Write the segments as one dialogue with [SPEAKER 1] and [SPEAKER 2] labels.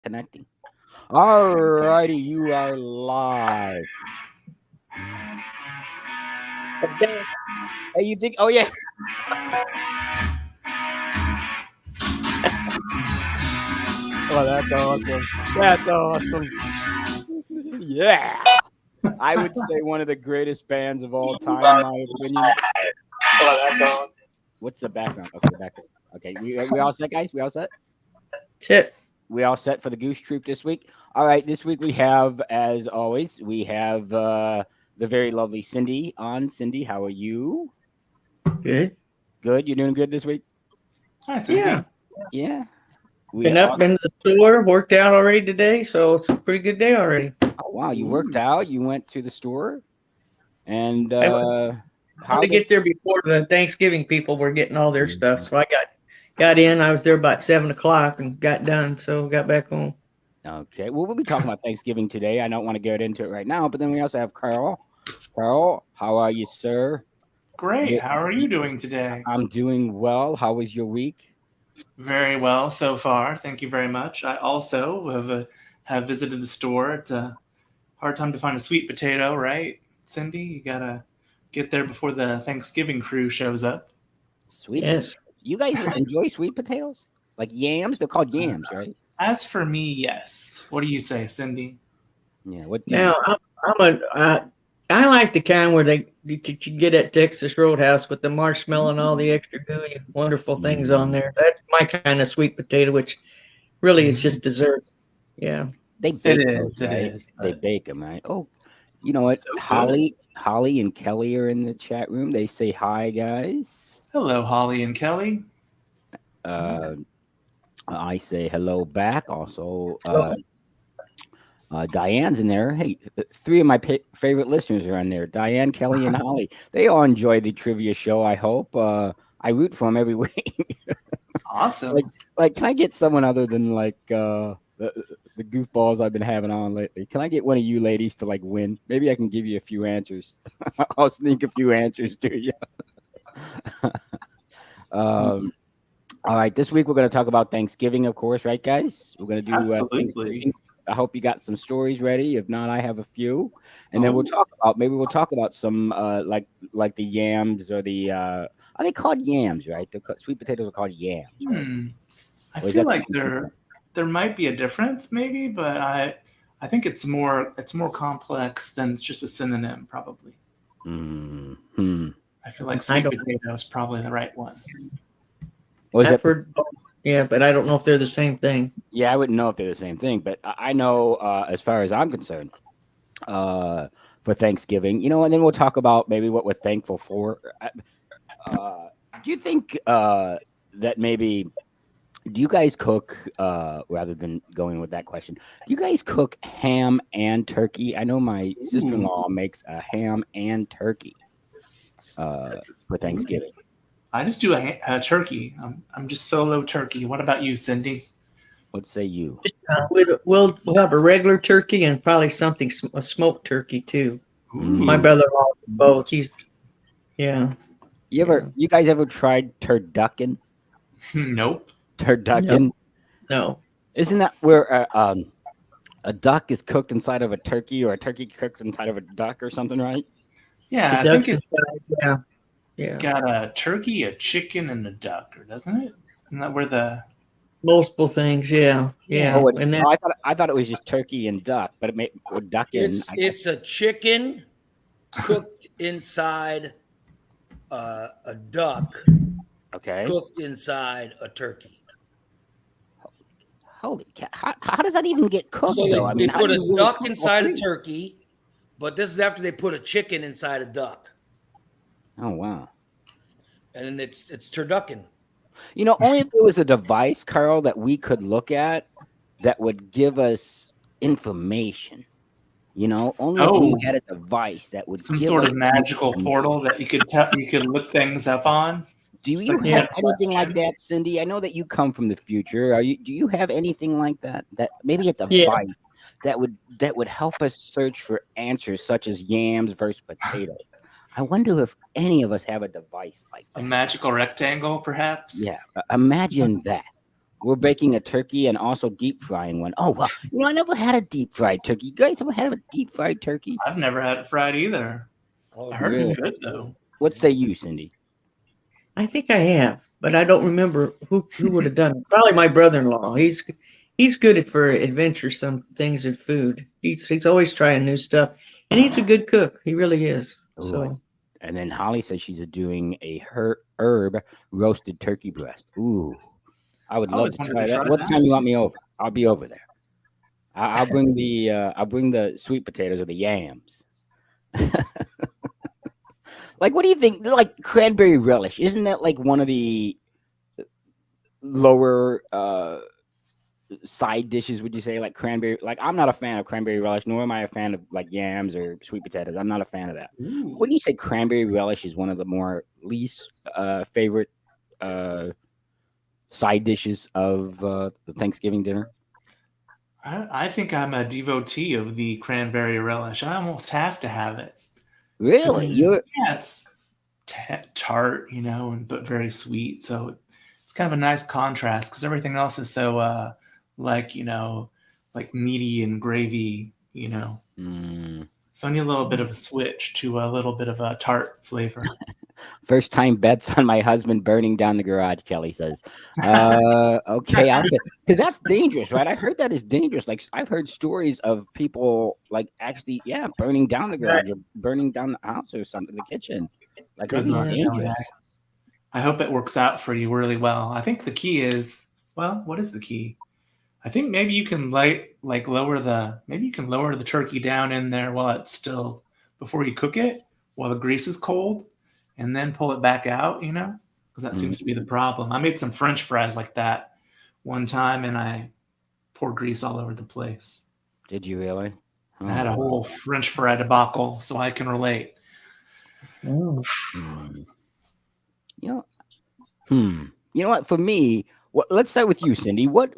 [SPEAKER 1] Connecting. All righty, you are live.
[SPEAKER 2] Okay.
[SPEAKER 1] Hey, you think? Oh yeah. Oh, that's awesome. That's awesome. Yeah. I would say one of the greatest bands of all time, in my opinion.
[SPEAKER 2] Well, that's all.
[SPEAKER 1] What's the background? Okay, the background. Okay, we all set, guys. We all set.
[SPEAKER 2] Tip.
[SPEAKER 1] We all set for the Goose Troop this week. All right, this week we have, as always, we have the very lovely Cindy on. Cindy, how are you?
[SPEAKER 2] Good.
[SPEAKER 1] Good. You're doing good this week.
[SPEAKER 3] Hi, Cindy.
[SPEAKER 2] Yeah.
[SPEAKER 1] Yeah. We
[SPEAKER 2] Been
[SPEAKER 1] are.
[SPEAKER 2] up, been to the store, worked out already today, so it's a pretty good day already.
[SPEAKER 1] Oh, wow, you worked
[SPEAKER 3] Ooh.
[SPEAKER 1] out. You went to the store, and
[SPEAKER 2] I wanted
[SPEAKER 1] how
[SPEAKER 2] to
[SPEAKER 1] did?
[SPEAKER 2] get there before the Thanksgiving people were getting all their stuff. So I got in. I was there about 7 o'clock and got done. So got back home.
[SPEAKER 1] Okay. Well, we'll be talking about Thanksgiving today. I don't want to get into it right now, but then we also have Carl. Carl, how are you, sir?
[SPEAKER 3] Great.
[SPEAKER 1] You-
[SPEAKER 3] How are you doing today?
[SPEAKER 1] I'm doing well. How was your week?
[SPEAKER 3] Very well so far. Thank you very much. I also have visited the store. It's a hard time to find a sweet potato, right, Cindy? You gotta get there before the Thanksgiving crew shows up.
[SPEAKER 1] Sweet
[SPEAKER 2] Yes.
[SPEAKER 1] potatoes. You guys enjoy sweet potatoes? Like yams? They're called yams, right?
[SPEAKER 3] As for me, yes. What do you say, Cindy?
[SPEAKER 1] Yeah. What do you?
[SPEAKER 2] Now I like the kind where you get at Texas Roadhouse with the marshmallow and all the extra gooey wonderful things on there. That's my kind of sweet potato, which really is just dessert. Yeah.
[SPEAKER 1] They
[SPEAKER 3] It
[SPEAKER 1] bake those,
[SPEAKER 3] is. It
[SPEAKER 1] right?
[SPEAKER 3] is.
[SPEAKER 1] They
[SPEAKER 3] But
[SPEAKER 1] bake them, right? Oh, you know what?
[SPEAKER 3] so good.
[SPEAKER 1] Holly and Kelly are in the chat room. They say hi, guys.
[SPEAKER 3] Hello, Holly and Kelly.
[SPEAKER 1] Uh, I say hello back. Also, Diane's in there. Hey, three of my favorite listeners are on there. Diane, Kelly, and Holly. They all enjoy the trivia show. I hope. I root for them every week. like,
[SPEAKER 3] Awesome.
[SPEAKER 1] can I get someone other than the goofballs I've been having on lately? Can I get one of you ladies to like win? Maybe I can give you a few answers. I'll sneak a few answers to you. um, all right, this week we're going to talk about Thanksgiving, of course, right, guys? We're going to do
[SPEAKER 3] Absolutely.
[SPEAKER 1] Thanksgiving. I hope you got some stories ready. If not, I have a few, and then
[SPEAKER 3] Oh,
[SPEAKER 1] we'll talk about some like the yams or the are they called yams, right? Sweet potatoes are called yams, right?
[SPEAKER 3] hmm. I
[SPEAKER 1] Or is
[SPEAKER 3] feel
[SPEAKER 1] that
[SPEAKER 3] like
[SPEAKER 1] something different?
[SPEAKER 3] there might be a difference, maybe, but I think it's more complex than just a synonym. Probably.
[SPEAKER 1] Hmm.
[SPEAKER 3] I feel like
[SPEAKER 2] I
[SPEAKER 3] sweet
[SPEAKER 2] don't.
[SPEAKER 3] potato is probably the right one.
[SPEAKER 1] Or is
[SPEAKER 2] I've
[SPEAKER 1] that?
[SPEAKER 2] heard both. Yeah, but I don't know if they're the same thing.
[SPEAKER 1] Yeah, I wouldn't know if they're the same thing, but I know as far as I'm concerned, uh, for Thanksgiving, and then we'll talk about maybe what we're thankful for. Do you think that maybe do you guys cook rather than going with that question? Do you guys cook ham and turkey? I know my
[SPEAKER 3] Ooh,
[SPEAKER 1] sister-in-law makes a ham and turkey
[SPEAKER 3] that's
[SPEAKER 1] for
[SPEAKER 3] ooh.
[SPEAKER 1] Thanksgiving.
[SPEAKER 3] I just do a turkey. I'm just solo turkey. What about you, Cindy?
[SPEAKER 1] What say you?
[SPEAKER 2] We'll have a regular turkey and probably something a smoked turkey too. My
[SPEAKER 1] Mm.
[SPEAKER 3] Ooh,
[SPEAKER 2] brother-in-law both.
[SPEAKER 3] smoked.
[SPEAKER 2] Yeah,
[SPEAKER 1] You
[SPEAKER 2] yeah.
[SPEAKER 1] you guys ever tried turducken?
[SPEAKER 3] Nope.
[SPEAKER 2] No,
[SPEAKER 1] Turducken?
[SPEAKER 2] no.
[SPEAKER 1] Isn't that where a duck is cooked inside of a turkey, or a turkey cooked inside of a duck, or something, right?
[SPEAKER 2] The
[SPEAKER 3] Yeah, I think
[SPEAKER 2] ducks
[SPEAKER 3] it's
[SPEAKER 2] inside. Yeah, yeah.
[SPEAKER 3] got a turkey, a chicken, and a duck, or doesn't it? Isn't that where the
[SPEAKER 2] Multiple things. Yeah,
[SPEAKER 3] yeah?
[SPEAKER 2] yeah.
[SPEAKER 1] Oh,
[SPEAKER 2] And then
[SPEAKER 1] I thought it was just turkey and duck, but it may or duck in.
[SPEAKER 4] It's
[SPEAKER 1] I guess.
[SPEAKER 4] it's a chicken cooked inside a duck
[SPEAKER 1] Okay.
[SPEAKER 4] cooked inside a turkey.
[SPEAKER 1] Holy cow! How does that even get cooked
[SPEAKER 4] So
[SPEAKER 1] though?
[SPEAKER 4] they,
[SPEAKER 1] I
[SPEAKER 4] they
[SPEAKER 1] mean, how do
[SPEAKER 4] put a
[SPEAKER 1] you really
[SPEAKER 4] duck
[SPEAKER 1] cook all
[SPEAKER 4] inside a
[SPEAKER 1] three?
[SPEAKER 4] turkey, but this is after they put a chicken inside a duck,
[SPEAKER 1] Oh wow!
[SPEAKER 4] and then it's turducken.
[SPEAKER 1] Only if there was a device, Carl, that we could look at that would give us information. Only if we
[SPEAKER 3] Oh,
[SPEAKER 1] had a device that would
[SPEAKER 3] some
[SPEAKER 1] give
[SPEAKER 3] sort
[SPEAKER 1] us
[SPEAKER 3] of magical
[SPEAKER 1] information.
[SPEAKER 3] portal that you could look things up on,
[SPEAKER 1] Do
[SPEAKER 3] just
[SPEAKER 1] you
[SPEAKER 3] like we
[SPEAKER 1] have
[SPEAKER 3] had a
[SPEAKER 1] anything like
[SPEAKER 3] question.
[SPEAKER 1] that, Cindy? I know that you come from the future. Do you have anything like that? That maybe a
[SPEAKER 2] yeah,
[SPEAKER 1] device that would help us search for answers such as yams versus potato. I wonder if any of us have a device like
[SPEAKER 3] A
[SPEAKER 1] that.
[SPEAKER 3] magical rectangle, perhaps.
[SPEAKER 1] Yeah, imagine that. We're baking a turkey and also deep frying one. Oh well, I never had a deep fried turkey. You guys ever had a deep fried turkey?
[SPEAKER 3] I've never had it fried either.
[SPEAKER 4] Oh,
[SPEAKER 3] I heard
[SPEAKER 1] Really?
[SPEAKER 3] it's good though.
[SPEAKER 1] What say you, Cindy?
[SPEAKER 2] I think I have, but I don't remember who would have done it. Probably my brother-in-law. He's good at for adventuresome things with food. He's always trying new stuff, and he's a good cook. He really is.
[SPEAKER 1] Ooh.
[SPEAKER 2] So
[SPEAKER 1] And then Holly says she's doing a herb roasted turkey breast. Ooh, I would
[SPEAKER 3] I
[SPEAKER 1] love
[SPEAKER 3] always
[SPEAKER 1] to
[SPEAKER 3] wanted
[SPEAKER 1] try
[SPEAKER 3] to
[SPEAKER 1] that.
[SPEAKER 3] try
[SPEAKER 1] What
[SPEAKER 3] that.
[SPEAKER 1] time you want me over? I'll be over there. I'll bring the sweet potatoes or the yams. Like, what do you think? Like cranberry relish, isn't that like one of the lower side dishes? Would you say like cranberry? Like, I'm not a fan of cranberry relish, nor am I a fan of like yams or sweet potatoes. I'm not a fan of that.
[SPEAKER 3] Ooh.
[SPEAKER 1] Wouldn't you say cranberry relish is one of the more least favorite side dishes of the Thanksgiving dinner?
[SPEAKER 3] I think I'm a devotee of the cranberry relish. I almost have to have it.
[SPEAKER 1] Really?
[SPEAKER 2] Mm.
[SPEAKER 1] You're
[SPEAKER 3] Yeah, it's tart, but very sweet. So it's kind of a nice contrast because everything else is so like like meaty and gravy.
[SPEAKER 1] mm,
[SPEAKER 3] So I need a little bit of a switch to a little bit of a tart flavor.
[SPEAKER 1] first time bets on my husband burning down the garage. Kelly says, "Okay, I'll because that's dangerous, right? I heard that is dangerous. Like I've heard stories of people like actually, yeah, burning down the
[SPEAKER 2] Right.
[SPEAKER 1] garage or burning down the house or something, the kitchen. Like that'd
[SPEAKER 3] Good
[SPEAKER 1] be
[SPEAKER 3] luck,
[SPEAKER 2] Yeah.
[SPEAKER 3] Kelly.
[SPEAKER 1] dangerous."
[SPEAKER 3] I hope it works out for you really well. I think the key is, well, what is the key? I think maybe you can lower the turkey down in there while it's still before you cook it, while the grease is cold, and then pull it back out, because that seems to be the problem. I made some French fries like that one time and I poured grease all over the place.
[SPEAKER 1] Did you really?
[SPEAKER 3] I had a whole French fry debacle, so I can relate.
[SPEAKER 2] Mm.
[SPEAKER 1] Hmm. You know, You know what? For me, let's start with you, Cindy. What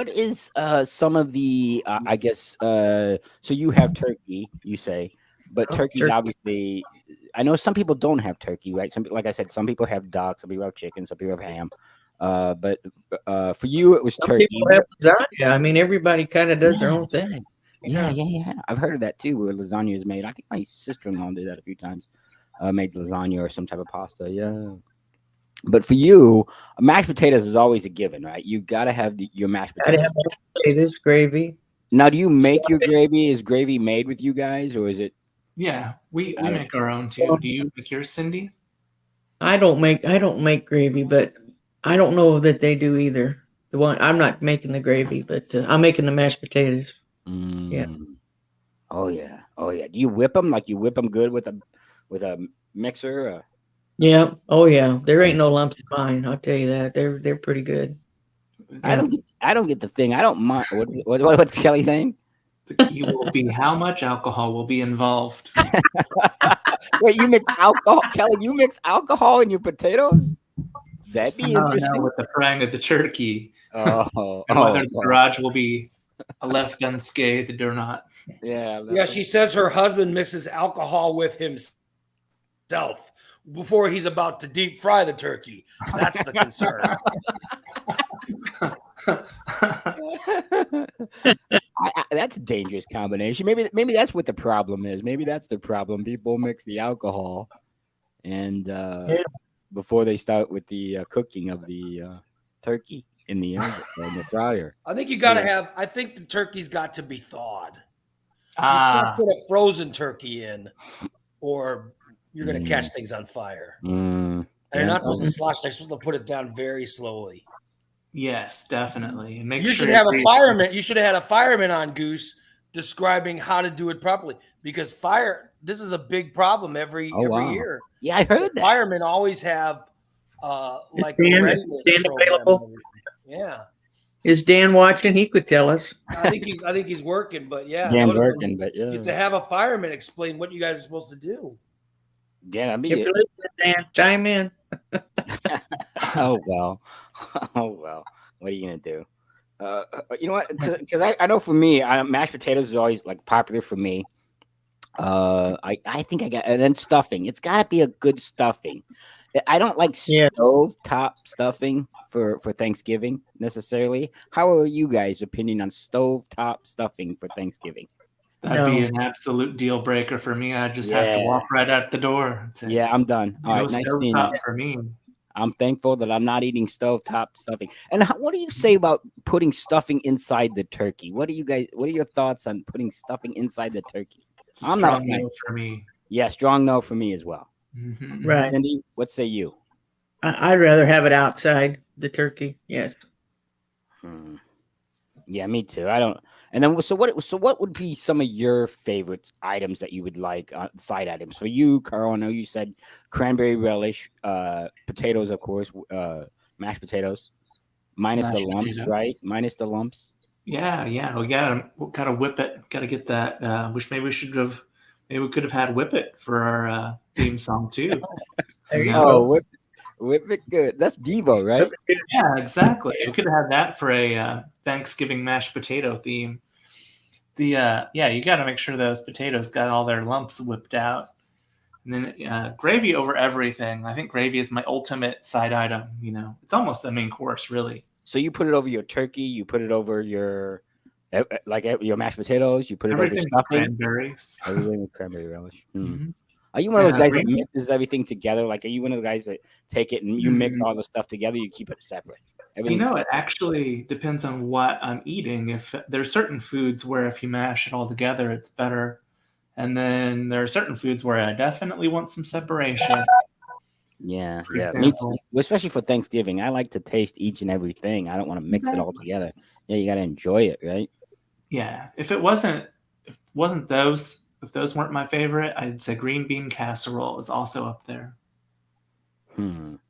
[SPEAKER 1] is some of the I guess so you have turkey, you say, but
[SPEAKER 2] Oh,
[SPEAKER 1] turkey's
[SPEAKER 2] turkey.
[SPEAKER 1] obviously. I know some people don't have turkey, right? Like I said, some people have duck, some people have chicken, some people have ham. But for you, it was
[SPEAKER 2] Some
[SPEAKER 1] turkey.
[SPEAKER 2] people have lasagna. I mean, everybody kind of does their
[SPEAKER 1] Yeah.
[SPEAKER 2] own thing.
[SPEAKER 1] Yeah. I've heard of that too, where lasagna is made. I think my sister-in-law did that a few times. Made lasagna or some type of pasta. Yeah. But for you, mashed potatoes is always a given, right? You got to have your mashed
[SPEAKER 2] Gotta
[SPEAKER 1] potatoes.
[SPEAKER 2] have mashed potatoes, gravy.
[SPEAKER 1] Now, do you make your gravy? Is gravy made with you guys, or is it?
[SPEAKER 3] Yeah, we
[SPEAKER 1] I don't-
[SPEAKER 3] make our own too. Do you make yours, Cindy?
[SPEAKER 2] I don't make gravy, but I don't know that they do either. The one I'm not making the gravy, but I'm making the mashed potatoes. Yeah.
[SPEAKER 1] Oh yeah. Do you whip them like you whip them good with a mixer?
[SPEAKER 2] Yeah. Oh yeah. There ain't no lumps in mine. I'll tell you that. They're pretty good.
[SPEAKER 1] I don't get the thing. I don't mind. What's Kelly saying?
[SPEAKER 3] The key will be how much alcohol will be involved.
[SPEAKER 1] Wait, you mix alcohol, Kelly? You mix alcohol in your potatoes? That'd be
[SPEAKER 3] No,
[SPEAKER 1] interesting.
[SPEAKER 3] with the frying of the turkey,
[SPEAKER 1] Oh,
[SPEAKER 3] and whether the garage will be left unscathed or not.
[SPEAKER 1] yeah.
[SPEAKER 4] Yeah, she says her husband mixes alcohol with himself before he's about to deep fry the turkey. That's the concern.
[SPEAKER 1] That's a dangerous combination. Maybe that's what the problem is. Maybe that's the problem. People mix the alcohol and before they start with the cooking of the turkey in the fryer.
[SPEAKER 4] I think you got to have. I think the turkey's got to be thawed. You
[SPEAKER 3] Ah,
[SPEAKER 4] can't put a frozen turkey in, or you're going to catch things on fire. And you're not supposed to slosh. They're supposed to put it down very slowly.
[SPEAKER 3] yes, definitely. And make
[SPEAKER 4] You
[SPEAKER 3] sure
[SPEAKER 4] should have a fireman. You should have had a fireman on Goose describing how to do it properly, because fire. This is a big problem every year.
[SPEAKER 1] Yeah, I heard that.
[SPEAKER 4] Firemen always have like
[SPEAKER 2] Dan-
[SPEAKER 4] a readiness
[SPEAKER 2] Dan
[SPEAKER 4] program
[SPEAKER 2] available?
[SPEAKER 4] and everything. Yeah,
[SPEAKER 2] Is Dan watching? He could tell us.
[SPEAKER 4] I think he's working, but yeah, that
[SPEAKER 1] Dan's
[SPEAKER 4] would've been-
[SPEAKER 1] working, but yeah.
[SPEAKER 4] to have a fireman explain what you guys are supposed to do.
[SPEAKER 1] Yeah, that'd be
[SPEAKER 2] If
[SPEAKER 1] it.
[SPEAKER 2] you're listening, Dan, chime in.
[SPEAKER 1] Oh well. What are you gonna do? You know what? Because I know for me, mashed potatoes is always like popular for me. I think I got, and then stuffing. It's got to be a good stuffing. I don't like
[SPEAKER 2] Yeah.
[SPEAKER 1] stove top stuffing for Thanksgiving necessarily. How are you guys' opinion on stovetop stuffing for Thanksgiving?
[SPEAKER 3] That'd be an absolute deal breaker for me. I'd just have to walk right out the door and say,
[SPEAKER 1] yeah, I'm done. All right, nice seeing you.
[SPEAKER 3] For me.
[SPEAKER 1] I'm thankful that I'm not eating stovetop stuffing. And what do you say about putting stuffing inside the turkey? What are your thoughts on putting stuffing inside the turkey?
[SPEAKER 3] I'm not a fan. No for me.
[SPEAKER 1] Yeah, strong no for me as well.
[SPEAKER 3] Mm-hmm.
[SPEAKER 2] Right.
[SPEAKER 1] Cindy, what say you?
[SPEAKER 2] I'd rather have it outside the turkey. Yes.
[SPEAKER 1] Yeah, me too. I don't. And then so what would be some of your favorite items that you would like side items for you, Carl? I know you said cranberry relish, potatoes, of course, mashed potatoes, minus the lumps, right? Minus the lumps.
[SPEAKER 3] Yeah. We gotta whip it. Gotta get that. Which maybe we could have had whip it for our theme song too.
[SPEAKER 2] There you go.
[SPEAKER 1] Whip it good. That's Devo, right?
[SPEAKER 3] Yeah, exactly. We could have had that for a Thanksgiving mashed potato theme. You got to make sure those potatoes got all their lumps whipped out, and then gravy over everything. I think gravy is my ultimate side item. It's almost the main course, really.
[SPEAKER 1] So you put it over your turkey. You put it over your your mashed potatoes. You put it
[SPEAKER 3] everything
[SPEAKER 1] over stuffing.
[SPEAKER 3] Cranberries.
[SPEAKER 1] Everything with cranberry relish. Mm-hmm. Are you one of those guys that mixes everything together? Like, are you one of the guys that take it and you mix all the stuff together? You keep it separate.
[SPEAKER 3] It actually depends on what I'm eating. If there's certain foods where if you mash it all together, it's better. And then there are certain foods where I definitely want some separation.
[SPEAKER 1] Yeah. Me too. Especially for Thanksgiving. I like to taste each and everything. I don't want to mix it all together. Yeah, you got to enjoy it, right?
[SPEAKER 3] Yeah. If those weren't my favorite, I'd say green bean casserole is also up there.
[SPEAKER 1] Green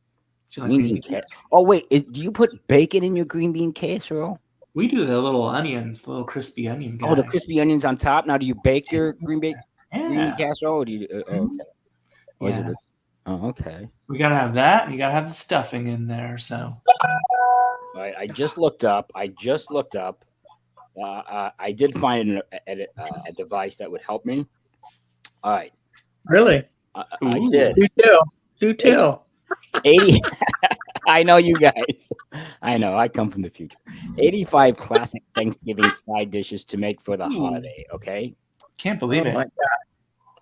[SPEAKER 1] bean casserole. Oh wait, do you put bacon in your green bean casserole?
[SPEAKER 3] We do the little onions, the little crispy onion guys.
[SPEAKER 1] Oh, the crispy onions on top. Now, do you bake your green bean casserole? Or do you? Okay. Okay.
[SPEAKER 3] We gotta have that, and you gotta have the stuffing in there. So.
[SPEAKER 1] All right. I just looked up. I did find a device that would help me. All right.
[SPEAKER 2] Really?
[SPEAKER 1] I did.
[SPEAKER 2] Do tell.
[SPEAKER 1] 80. I know you guys. I know. I come from the future. 85 classic Thanksgiving side dishes to make for the holiday. Okay.
[SPEAKER 3] Can't believe it.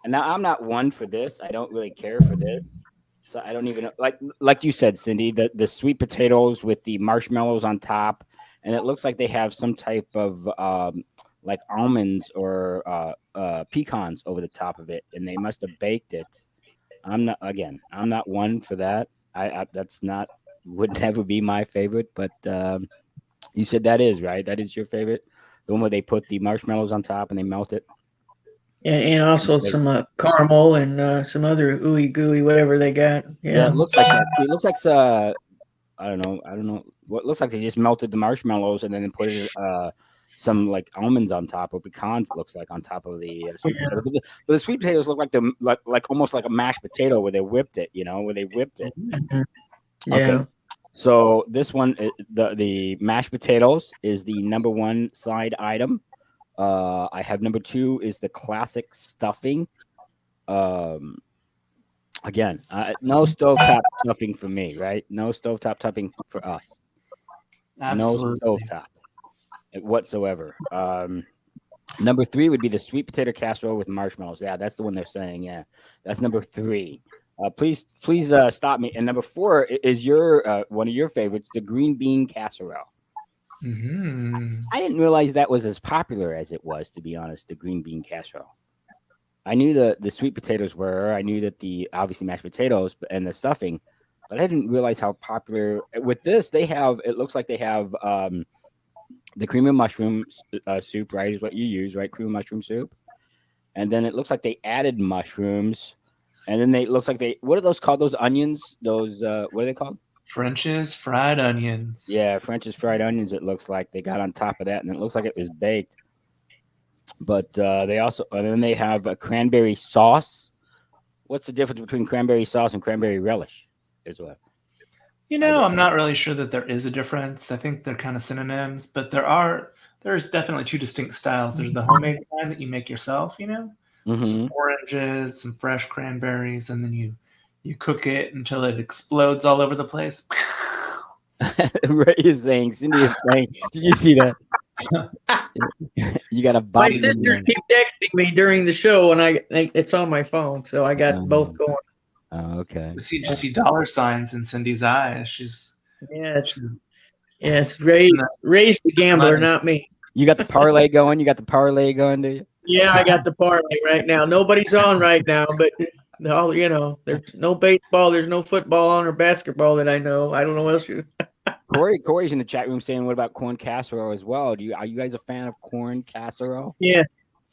[SPEAKER 1] And now I'm not one for this. I don't really care for this. So I don't even like you said, Cindy, the sweet potatoes with the marshmallows on top. And it looks like they have some type of like almonds or pecans over the top of it, and they must have baked it. I'm not one for that. Would never be my favorite, but you said that is right. That is your favorite, the one where they put the marshmallows on top and they melt it.
[SPEAKER 2] And also some caramel and some other ooey gooey whatever they got. Yeah,
[SPEAKER 1] it looks like that. It looks like I don't know. What looks like they just melted the marshmallows and then put some like almonds on top, or pecans. It looks like on top of the sweet potato. But the sweet potatoes look like almost like a mashed potato where they whipped it.
[SPEAKER 2] Mm-hmm. Yeah.
[SPEAKER 1] Okay. So this one, the mashed potatoes is the number one side item. I have number 2 is the classic stuffing. Again, no stovetop stuffing for me, right? No stovetop stuffing for us.
[SPEAKER 3] Absolutely.
[SPEAKER 1] No stovetop whatsoever. Number 3 would be the sweet potato casserole with marshmallows. Yeah, that's the one they're saying. Yeah, that's number 3. Please stop me. And number 4 is your one of your favorites, the green bean casserole.
[SPEAKER 3] Mm-hmm.
[SPEAKER 1] I didn't realize that was as popular as it was, to be honest, the green bean casserole. I knew the sweet potatoes were. I knew that the obviously mashed potatoes and the stuffing, but I didn't realize how popular. With this, it looks like they have the cream of mushroom soup, right? Is what you use, right? Cream of mushroom soup. And then it looks like they added mushrooms. And then it looks like what are those called? Those onions? Those, what are they called?
[SPEAKER 3] French's fried onions.
[SPEAKER 1] Yeah, French's fried onions. It looks like they got on top of that, and it looks like it was baked. But they also, and then they have a cranberry sauce. What's the difference between cranberry sauce and cranberry relish? Is what.
[SPEAKER 3] I'm not really sure that there is a difference. I think they're kind of synonyms, but there's definitely 2 distinct styles. There's the homemade kind that you make yourself,
[SPEAKER 1] Mm-hmm.
[SPEAKER 3] Some oranges, some fresh cranberries, and then you cook it until it explodes all over the place.
[SPEAKER 1] Ray is saying, Cindy is saying, did you see that? You got a
[SPEAKER 2] My
[SPEAKER 1] Bobby.
[SPEAKER 2] sisters keep texting me during the show, and it's on my phone, so I got both going.
[SPEAKER 1] Oh, okay.
[SPEAKER 3] Just see dollar signs in Cindy's eyes. She's
[SPEAKER 2] Yes. Ray's the gambler, not me.
[SPEAKER 1] You got the parlay going? You got the parlay going, do you?
[SPEAKER 2] Yeah, I got the parlay right now. Nobody's on right now, but there's no baseball, there's no football on or basketball that I know. I don't know what else you.
[SPEAKER 1] Corey's in the chat room saying, "What about corn casserole as well? Are you guys a fan of corn casserole?"
[SPEAKER 2] Yeah.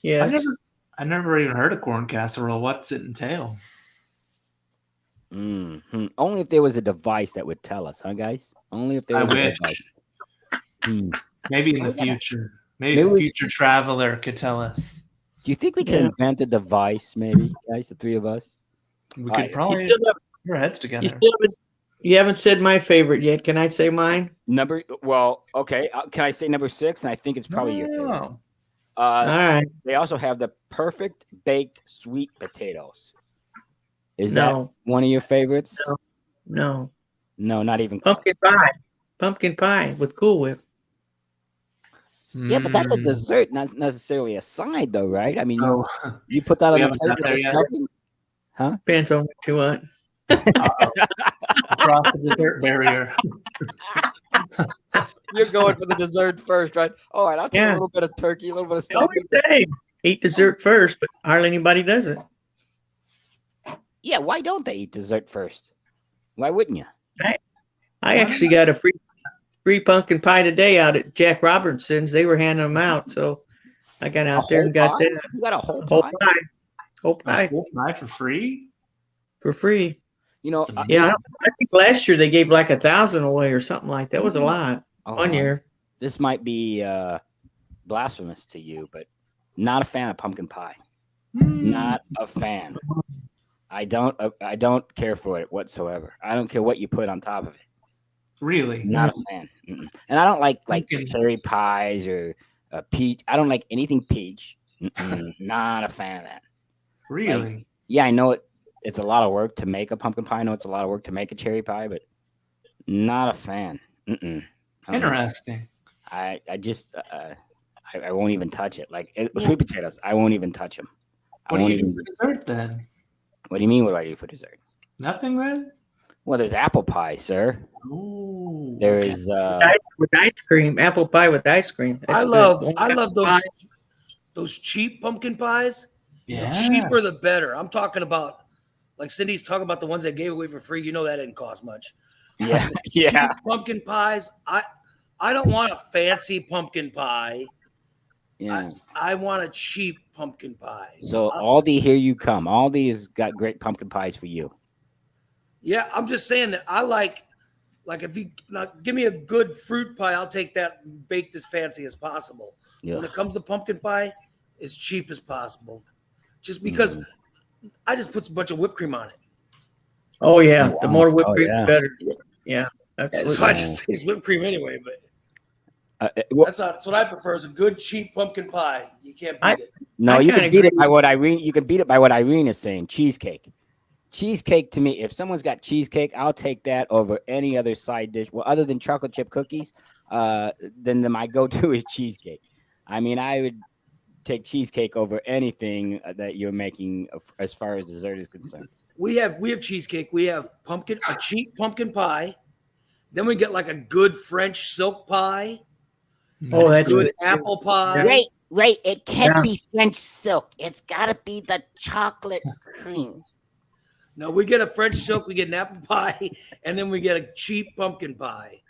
[SPEAKER 3] I never even heard of corn casserole. What's it entail?
[SPEAKER 1] Mm-hmm. Only if there was a device that would tell us, huh, guys? Only if there was a device.
[SPEAKER 3] Maybe in the future. Maybe a future traveler could tell us.
[SPEAKER 1] Do you think we can invent a device, maybe, guys, the three of us?
[SPEAKER 3] We could probably put our heads together.
[SPEAKER 2] You haven't said my favorite yet. Can I say mine?
[SPEAKER 1] Okay. Can I say number 6? And I think it's probably your favorite.
[SPEAKER 2] All right.
[SPEAKER 1] They also have the perfect baked sweet potatoes. Is that one of your favorites?
[SPEAKER 2] No,
[SPEAKER 1] not even
[SPEAKER 2] pumpkin pie. Pumpkin pie with Cool Whip.
[SPEAKER 1] Yeah, but that's a dessert, not necessarily a side, though, right? I mean, you put that on the plate with the stuffing, huh?
[SPEAKER 2] Depends on what you want.
[SPEAKER 3] Across the dessert barrier.
[SPEAKER 1] You're going for the dessert first, right? All right, I'll take a little bit of turkey, a little bit of stuffing.
[SPEAKER 2] Eat dessert first, but hardly anybody does it.
[SPEAKER 1] Yeah, why don't they eat dessert first? Why wouldn't you?
[SPEAKER 2] I actually got a free pumpkin pie today out at Jack Robertson's. They were handing them out, so I got out there and got that.
[SPEAKER 1] You got a whole
[SPEAKER 2] pie. Whole pie.
[SPEAKER 3] Whole pie for free?
[SPEAKER 2] For free.
[SPEAKER 1] You know,
[SPEAKER 2] I think last year they gave like 1,000 away or something like that. That was a lot. One year.
[SPEAKER 1] This might be blasphemous to you, but not a fan of pumpkin pie. Not a fan. I don't care for it whatsoever. I don't care what you put on top of it.
[SPEAKER 3] Really?
[SPEAKER 1] Not a fan. And I don't like cherry pies or peach. I don't like anything peach. Not a fan of that.
[SPEAKER 3] Really?
[SPEAKER 1] Yeah, I know it's a lot of work to make a pumpkin pie. I know it's a lot of work to make a cherry pie, but not a fan.
[SPEAKER 3] Interesting.
[SPEAKER 1] I just I won't even touch it. Like sweet potatoes, I won't even touch them.
[SPEAKER 3] What do you do for dessert then?
[SPEAKER 1] What do you mean? What do I do for dessert?
[SPEAKER 3] Nothing, then.
[SPEAKER 1] Well, there's apple pie, sir.
[SPEAKER 3] Ooh,
[SPEAKER 1] there is
[SPEAKER 2] with ice cream, apple pie with ice cream.
[SPEAKER 4] I love those cheap pumpkin pies.
[SPEAKER 3] Yeah,
[SPEAKER 4] the cheaper the better. I'm talking about, like Cindy's talking about, the ones they gave away for free. You know that didn't cost much.
[SPEAKER 1] Yeah,
[SPEAKER 4] cheap pumpkin pies. I don't want a fancy pumpkin pie.
[SPEAKER 1] Yeah,
[SPEAKER 4] I want a cheap pumpkin pie.
[SPEAKER 1] So Aldi, here you come. Aldi has got great pumpkin pies for you.
[SPEAKER 4] Yeah, I'm just saying that I like if you give me a good fruit pie, I'll take that baked as fancy as possible. Yeah. When it comes to pumpkin pie, as cheap as possible. Just because I just put a bunch of whipped cream on it.
[SPEAKER 2] Oh yeah, the more whipped cream, the better. Yeah, absolutely.
[SPEAKER 4] So I just taste whipped cream anyway, but. That's what I prefer is a good cheap pumpkin pie. You can't beat it.
[SPEAKER 1] No, you can beat it by what Irene. You can beat it by what Irene is saying. Cheesecake. Cheesecake to me. If someone's got cheesecake, I'll take that over any other side dish. Well, other than chocolate chip cookies, then my go-to is cheesecake. I mean, I would take cheesecake over anything that you're making as far as dessert is concerned.
[SPEAKER 4] We have cheesecake. We have a cheap pumpkin pie. Then we get like a good French silk pie.
[SPEAKER 2] Oh, that's
[SPEAKER 4] good apple pie.
[SPEAKER 1] Right. It can't be French silk. It's got to be the chocolate cream.
[SPEAKER 4] No, we get a French silk, we get an apple pie, and then we get a cheap pumpkin pie.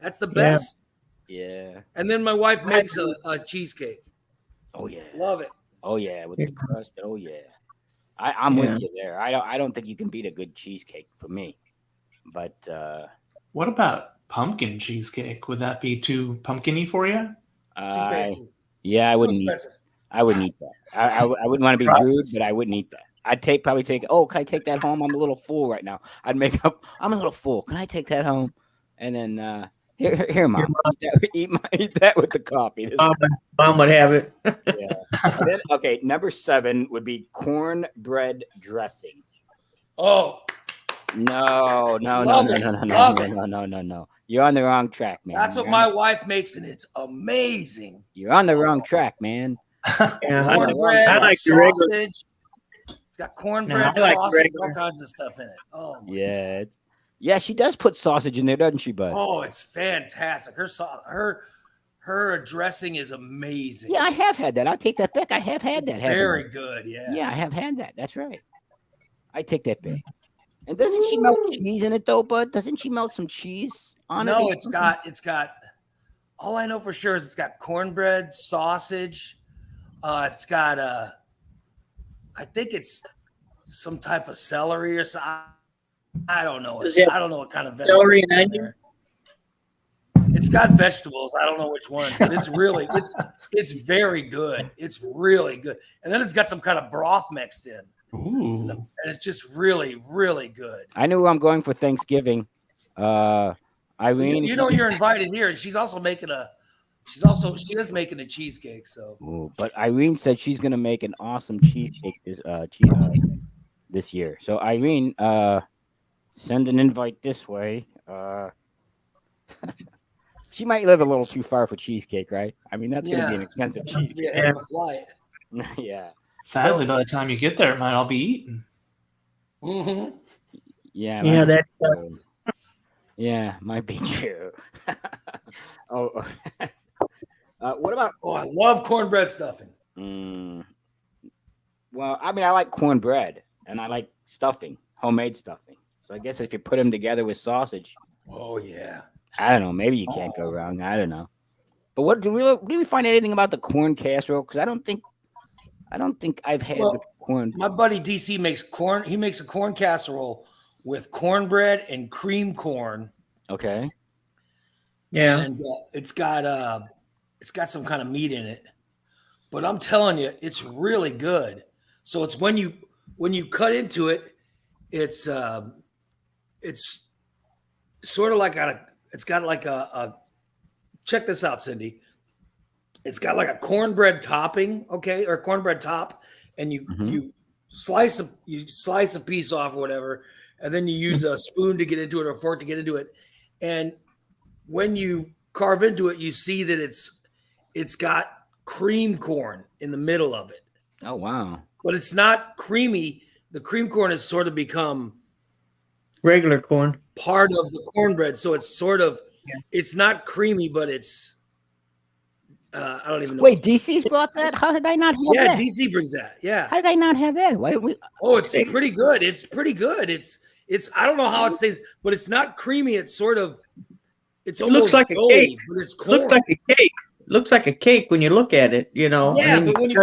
[SPEAKER 4] That's the best.
[SPEAKER 1] Yeah.
[SPEAKER 4] And then my wife makes a cheesecake.
[SPEAKER 1] Oh yeah.
[SPEAKER 4] Love it.
[SPEAKER 1] Oh yeah, with the crust. Oh yeah. I'm with you there. I don't think you can beat a good cheesecake for me. But
[SPEAKER 3] what about pumpkin cheesecake? Would that be too pumpkin-y for you?
[SPEAKER 4] Too fancy.
[SPEAKER 1] Yeah, I wouldn't eat that. I wouldn't eat that. I wouldn't want to be rude, but I wouldn't eat that. I'd probably take. Oh, can I take that home? I'm a little full right now. I'd make up. I'm a little full. Can I take that home? And then here, Mom. Eat that with the coffee.
[SPEAKER 2] Mom would have it.
[SPEAKER 1] Yeah. Then, okay, number 7 would be cornbread dressing.
[SPEAKER 4] Oh.
[SPEAKER 1] No. You're on the wrong track, man.
[SPEAKER 4] That's what my wife makes, and it's amazing.
[SPEAKER 1] You're on the wrong track, man.
[SPEAKER 2] Yeah,
[SPEAKER 4] Cornbread,
[SPEAKER 2] I like the regular.
[SPEAKER 4] sausage. It's got cornbread,
[SPEAKER 2] No, I like
[SPEAKER 4] sausage,
[SPEAKER 2] regular.
[SPEAKER 4] all kinds of stuff in it. Oh, my
[SPEAKER 1] Yeah. Yeah, she does put sausage in there, doesn't she, bud?
[SPEAKER 4] Oh, it's fantastic. Her dressing is amazing.
[SPEAKER 1] Yeah, I have had that. I'll take that back. I have had that.
[SPEAKER 4] Very good. Yeah.
[SPEAKER 1] Yeah, I have had that. That's right. I take that back. And doesn't she melt cheese in it though, bud? Doesn't she melt some cheese on it?
[SPEAKER 4] No, it's got. All I know for sure is it's got cornbread, sausage. It's got I think it's some type of celery or something. I don't know. I don't know what kind of vegetable.
[SPEAKER 2] Celery and onion.
[SPEAKER 4] It's got vegetables. I don't know which one, but it's really it's very good. It's really good. And then it's got some kind of broth mixed in.
[SPEAKER 3] Ooh.
[SPEAKER 4] And it's just really, really good.
[SPEAKER 1] I know who I'm going for Thanksgiving. Irene.
[SPEAKER 4] You know you're invited here, and she is making a cheesecake. So,
[SPEAKER 1] Ooh, but Irene said she's gonna make an awesome cheesecake this year. So Irene, send an invite this way. She might live a little too far for cheesecake, right? I mean, that's gonna be an expensive cheesecake.
[SPEAKER 4] be a heck of a flight.
[SPEAKER 1] Yeah.
[SPEAKER 3] Sadly, by the time you get there, it might all be eaten.
[SPEAKER 4] Mm-hmm.
[SPEAKER 1] Yeah.
[SPEAKER 2] Yeah, that's
[SPEAKER 1] yeah, might be true. Oh, what about?
[SPEAKER 4] Oh, I love cornbread stuffing.
[SPEAKER 1] Well, I mean, I like cornbread and I like stuffing, homemade stuffing. So I guess if you put them together with sausage,
[SPEAKER 4] Oh yeah.
[SPEAKER 1] I don't know. Maybe you can't go wrong. I don't know. But what do we find anything about the corn casserole? Because I don't think I've had the corn.
[SPEAKER 4] My buddy DC makes corn. He makes a corn casserole with cornbread and cream corn.
[SPEAKER 1] Okay.
[SPEAKER 2] yeah.
[SPEAKER 4] And it's got some kind of meat in it. But I'm telling you, it's really good. So it's when you cut into it, it's sort of like it's got like a check this out, Cindy. It's got like a cornbread topping, okay, or cornbread top, and you slice a piece off or whatever, and then you use a spoon to get into it or a fork to get into it. And when you carve into it, you see that it's got cream corn in the middle of it.
[SPEAKER 1] Oh wow.
[SPEAKER 4] But it's not creamy. The cream corn has sort of become
[SPEAKER 2] Regular corn.
[SPEAKER 4] part of the cornbread. So it's sort of, it's not creamy, but it's, I don't even know.
[SPEAKER 1] Wait, DC's brought that? How did I not have that?
[SPEAKER 4] DC brings that. Yeah.
[SPEAKER 1] How did I not have that? Why did we?
[SPEAKER 4] Oh, it's pretty good. It's pretty good. It's, I don't know how it stays, but it's not creamy. It's sort of, it's almost
[SPEAKER 2] looks like a
[SPEAKER 4] doughy,
[SPEAKER 2] cake.
[SPEAKER 4] but it's corn.
[SPEAKER 2] Looks like a cake. Looks like a cake when you look at it, you know.
[SPEAKER 4] Yeah,
[SPEAKER 2] I mean,
[SPEAKER 4] but when you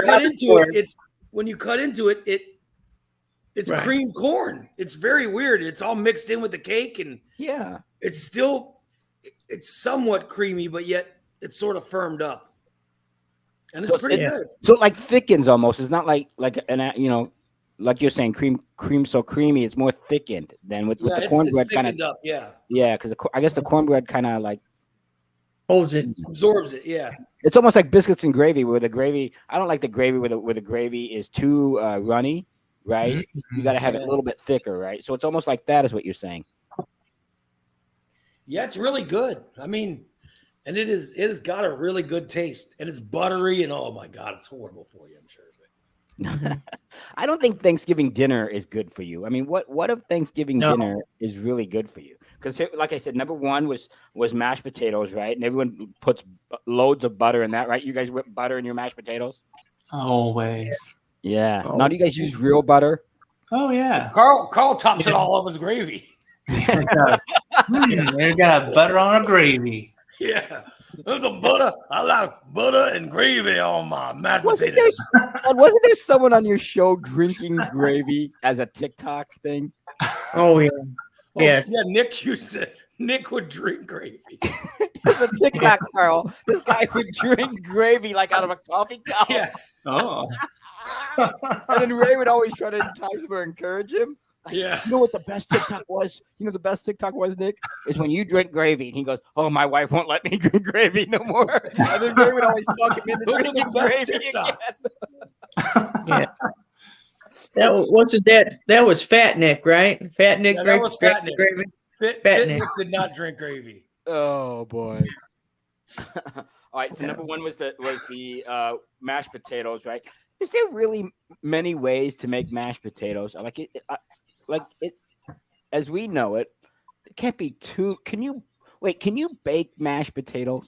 [SPEAKER 4] cut into it, it's
[SPEAKER 2] Right.
[SPEAKER 4] cream corn. It's very weird. It's all mixed in with the cake, and
[SPEAKER 1] Yeah.
[SPEAKER 4] it's somewhat creamy, but yet it's sort of firmed up, and it's
[SPEAKER 1] So
[SPEAKER 4] pretty
[SPEAKER 2] it-
[SPEAKER 4] good.
[SPEAKER 1] So it like thickens almost. It's not like like you're saying cream so creamy. It's more thickened than with the
[SPEAKER 4] It's
[SPEAKER 1] cornbread kind of.
[SPEAKER 4] thickened up. Yeah,
[SPEAKER 1] Yeah, because I guess the cornbread kind of like
[SPEAKER 2] holds it.
[SPEAKER 4] absorbs it. Yeah,
[SPEAKER 1] it's almost like biscuits and gravy. Where the gravy, I don't like the gravy where the gravy is too runny, right? You got to have it a little bit thicker, right? So it's almost like that is what you're saying.
[SPEAKER 4] yeah, it's really good. I mean, and it has got a really good taste, and it's buttery, and oh my god, it's horrible for you, I'm sure.
[SPEAKER 1] I don't think Thanksgiving dinner is good for you. I mean, what if Thanksgiving dinner is really good for you? Because, like I said, number one was mashed potatoes, right? And everyone puts loads of butter in that, right? You guys whip butter in your mashed potatoes?
[SPEAKER 3] Always.
[SPEAKER 1] Yeah. Now, do you guys use real butter?
[SPEAKER 3] Oh yeah.
[SPEAKER 4] Carl tops it all up with gravy.
[SPEAKER 3] They got butter on a gravy.
[SPEAKER 4] Yeah, there's a butter. I like butter and gravy on my mashed
[SPEAKER 1] Wasn't
[SPEAKER 4] potatoes.
[SPEAKER 1] there someone on your show drinking gravy as a TikTok thing?
[SPEAKER 2] Oh yeah.
[SPEAKER 4] Oh,
[SPEAKER 2] Yes.
[SPEAKER 4] yeah, Nick would drink gravy.
[SPEAKER 1] It's a TikTok, Carl. This guy would drink gravy like out of a coffee cup.
[SPEAKER 4] Yeah.
[SPEAKER 3] Oh.
[SPEAKER 1] And then Ray would always try to entice him or encourage him.
[SPEAKER 4] Yeah.
[SPEAKER 1] You know what the best TikTok was? You know the best TikTok was, Nick? Is when you drink gravy. And he goes, oh, my wife won't let me drink gravy no more. And then Ray would always talk him into
[SPEAKER 4] Those are
[SPEAKER 1] drinking
[SPEAKER 4] the best
[SPEAKER 1] gravy
[SPEAKER 4] TikToks.
[SPEAKER 2] Yeah. That was Fat Nick, right? Fat Nick.
[SPEAKER 4] Yeah, that was Fat Nick.
[SPEAKER 2] Gravy.
[SPEAKER 4] Fit
[SPEAKER 2] Fat
[SPEAKER 4] Nick
[SPEAKER 2] Nick.
[SPEAKER 4] did not drink gravy.
[SPEAKER 1] Oh boy. All right, so number one was the mashed potatoes, right? Is there really many ways to make mashed potatoes? Like it as we know it. It can't be too. Can you wait? Can you bake mashed potatoes?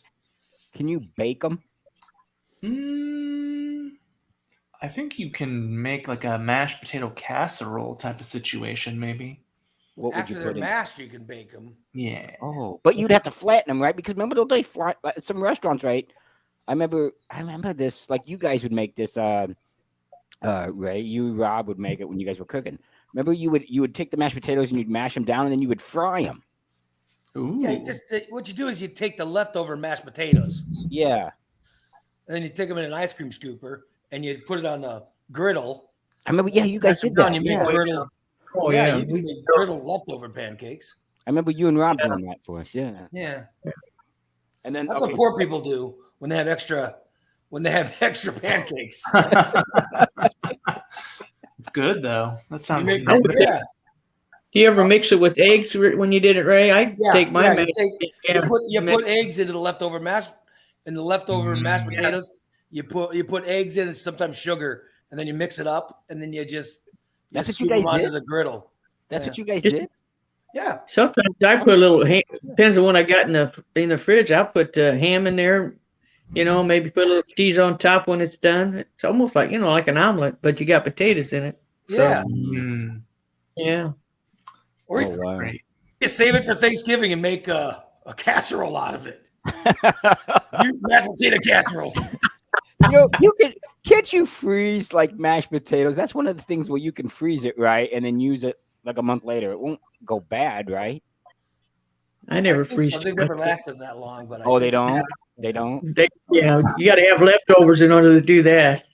[SPEAKER 1] Can you bake them?
[SPEAKER 3] Mm, I think you can make like a mashed potato casserole type of situation, maybe.
[SPEAKER 1] What would you
[SPEAKER 4] After they're
[SPEAKER 1] put in?
[SPEAKER 4] mashed, you can bake them.
[SPEAKER 3] Yeah.
[SPEAKER 1] Oh, but you'd have to flatten them, right? Because remember those days, like, some restaurants, right? I remember this. Like you guys would make this. Ray, you Rob would make it when you guys were cooking. Remember, you would take the mashed potatoes and you'd mash them down, and then you would fry them.
[SPEAKER 3] Ooh.
[SPEAKER 4] Yeah, what you do is you take the leftover mashed potatoes,
[SPEAKER 1] Yeah,
[SPEAKER 4] and then you take them in an ice cream scooper, and you put it on the griddle.
[SPEAKER 1] I remember. Yeah, you guys
[SPEAKER 4] Mash them
[SPEAKER 1] did
[SPEAKER 4] down,
[SPEAKER 1] that.
[SPEAKER 4] you make
[SPEAKER 1] Yeah,
[SPEAKER 4] griddle.
[SPEAKER 2] Oh
[SPEAKER 4] yeah,
[SPEAKER 2] yeah,
[SPEAKER 4] you can make griddle leftover pancakes.
[SPEAKER 1] I remember you and Rob doing that for us. Yeah,
[SPEAKER 4] Yeah,
[SPEAKER 1] and then
[SPEAKER 4] that's
[SPEAKER 1] okay,
[SPEAKER 4] what poor people do when they have extra pancakes.
[SPEAKER 3] It's good though. That sounds
[SPEAKER 4] You make-
[SPEAKER 3] good.
[SPEAKER 4] yeah,
[SPEAKER 2] Do you ever mix it with eggs when you did it, Ray? I
[SPEAKER 4] yeah.
[SPEAKER 2] take my
[SPEAKER 4] yeah,
[SPEAKER 2] mashed
[SPEAKER 4] you put eggs into the leftover mashed potatoes. You put eggs in and sometimes sugar, and then you mix it up, and then you
[SPEAKER 1] That's what you
[SPEAKER 4] scoop
[SPEAKER 1] guys
[SPEAKER 4] them onto
[SPEAKER 1] did?
[SPEAKER 4] the griddle.
[SPEAKER 1] that's
[SPEAKER 4] Yeah.
[SPEAKER 1] what you guys
[SPEAKER 2] Just-
[SPEAKER 1] did.
[SPEAKER 4] Yeah,
[SPEAKER 2] Sometimes I put a little ham. Depends on what I got in the fridge. I'll put ham in there. Maybe put a little cheese on top when it's done. It's almost like like an omelet, but you got potatoes in it. So,
[SPEAKER 4] yeah.
[SPEAKER 3] Mm,
[SPEAKER 2] yeah.
[SPEAKER 4] Or
[SPEAKER 1] Oh, wow.
[SPEAKER 3] great.
[SPEAKER 4] you save it for Thanksgiving and make a casserole out of it. Mashed potato casserole.
[SPEAKER 1] Can't you freeze like mashed potatoes? That's one of the things where you can freeze it, right, and then use it like a month later. It won't go bad, right?
[SPEAKER 2] I never
[SPEAKER 4] I think
[SPEAKER 2] freeze.
[SPEAKER 4] so. They never lasted that long, but
[SPEAKER 1] Oh, they don't. They don't.
[SPEAKER 2] You got to have leftovers in order to do that.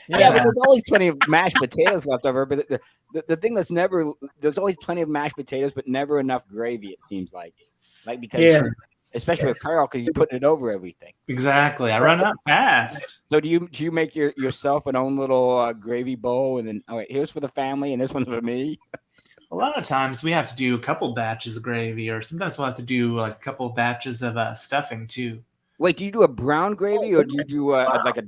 [SPEAKER 1] Yeah, but there's always plenty of mashed potatoes left over. But the thing that's never there's always plenty of mashed potatoes, but never enough gravy. It seems like because
[SPEAKER 2] Yeah.
[SPEAKER 1] especially with Carl, because he's putting it over everything.
[SPEAKER 3] Exactly. I run out fast.
[SPEAKER 1] So do you make yourself an own little gravy bowl, and then here's for the family, and this one's for me.
[SPEAKER 3] A lot of times we have to do a couple batches of gravy, or sometimes we'll have to do like a couple batches of stuffing too.
[SPEAKER 1] Wait, do you do a brown gravy or do you do like a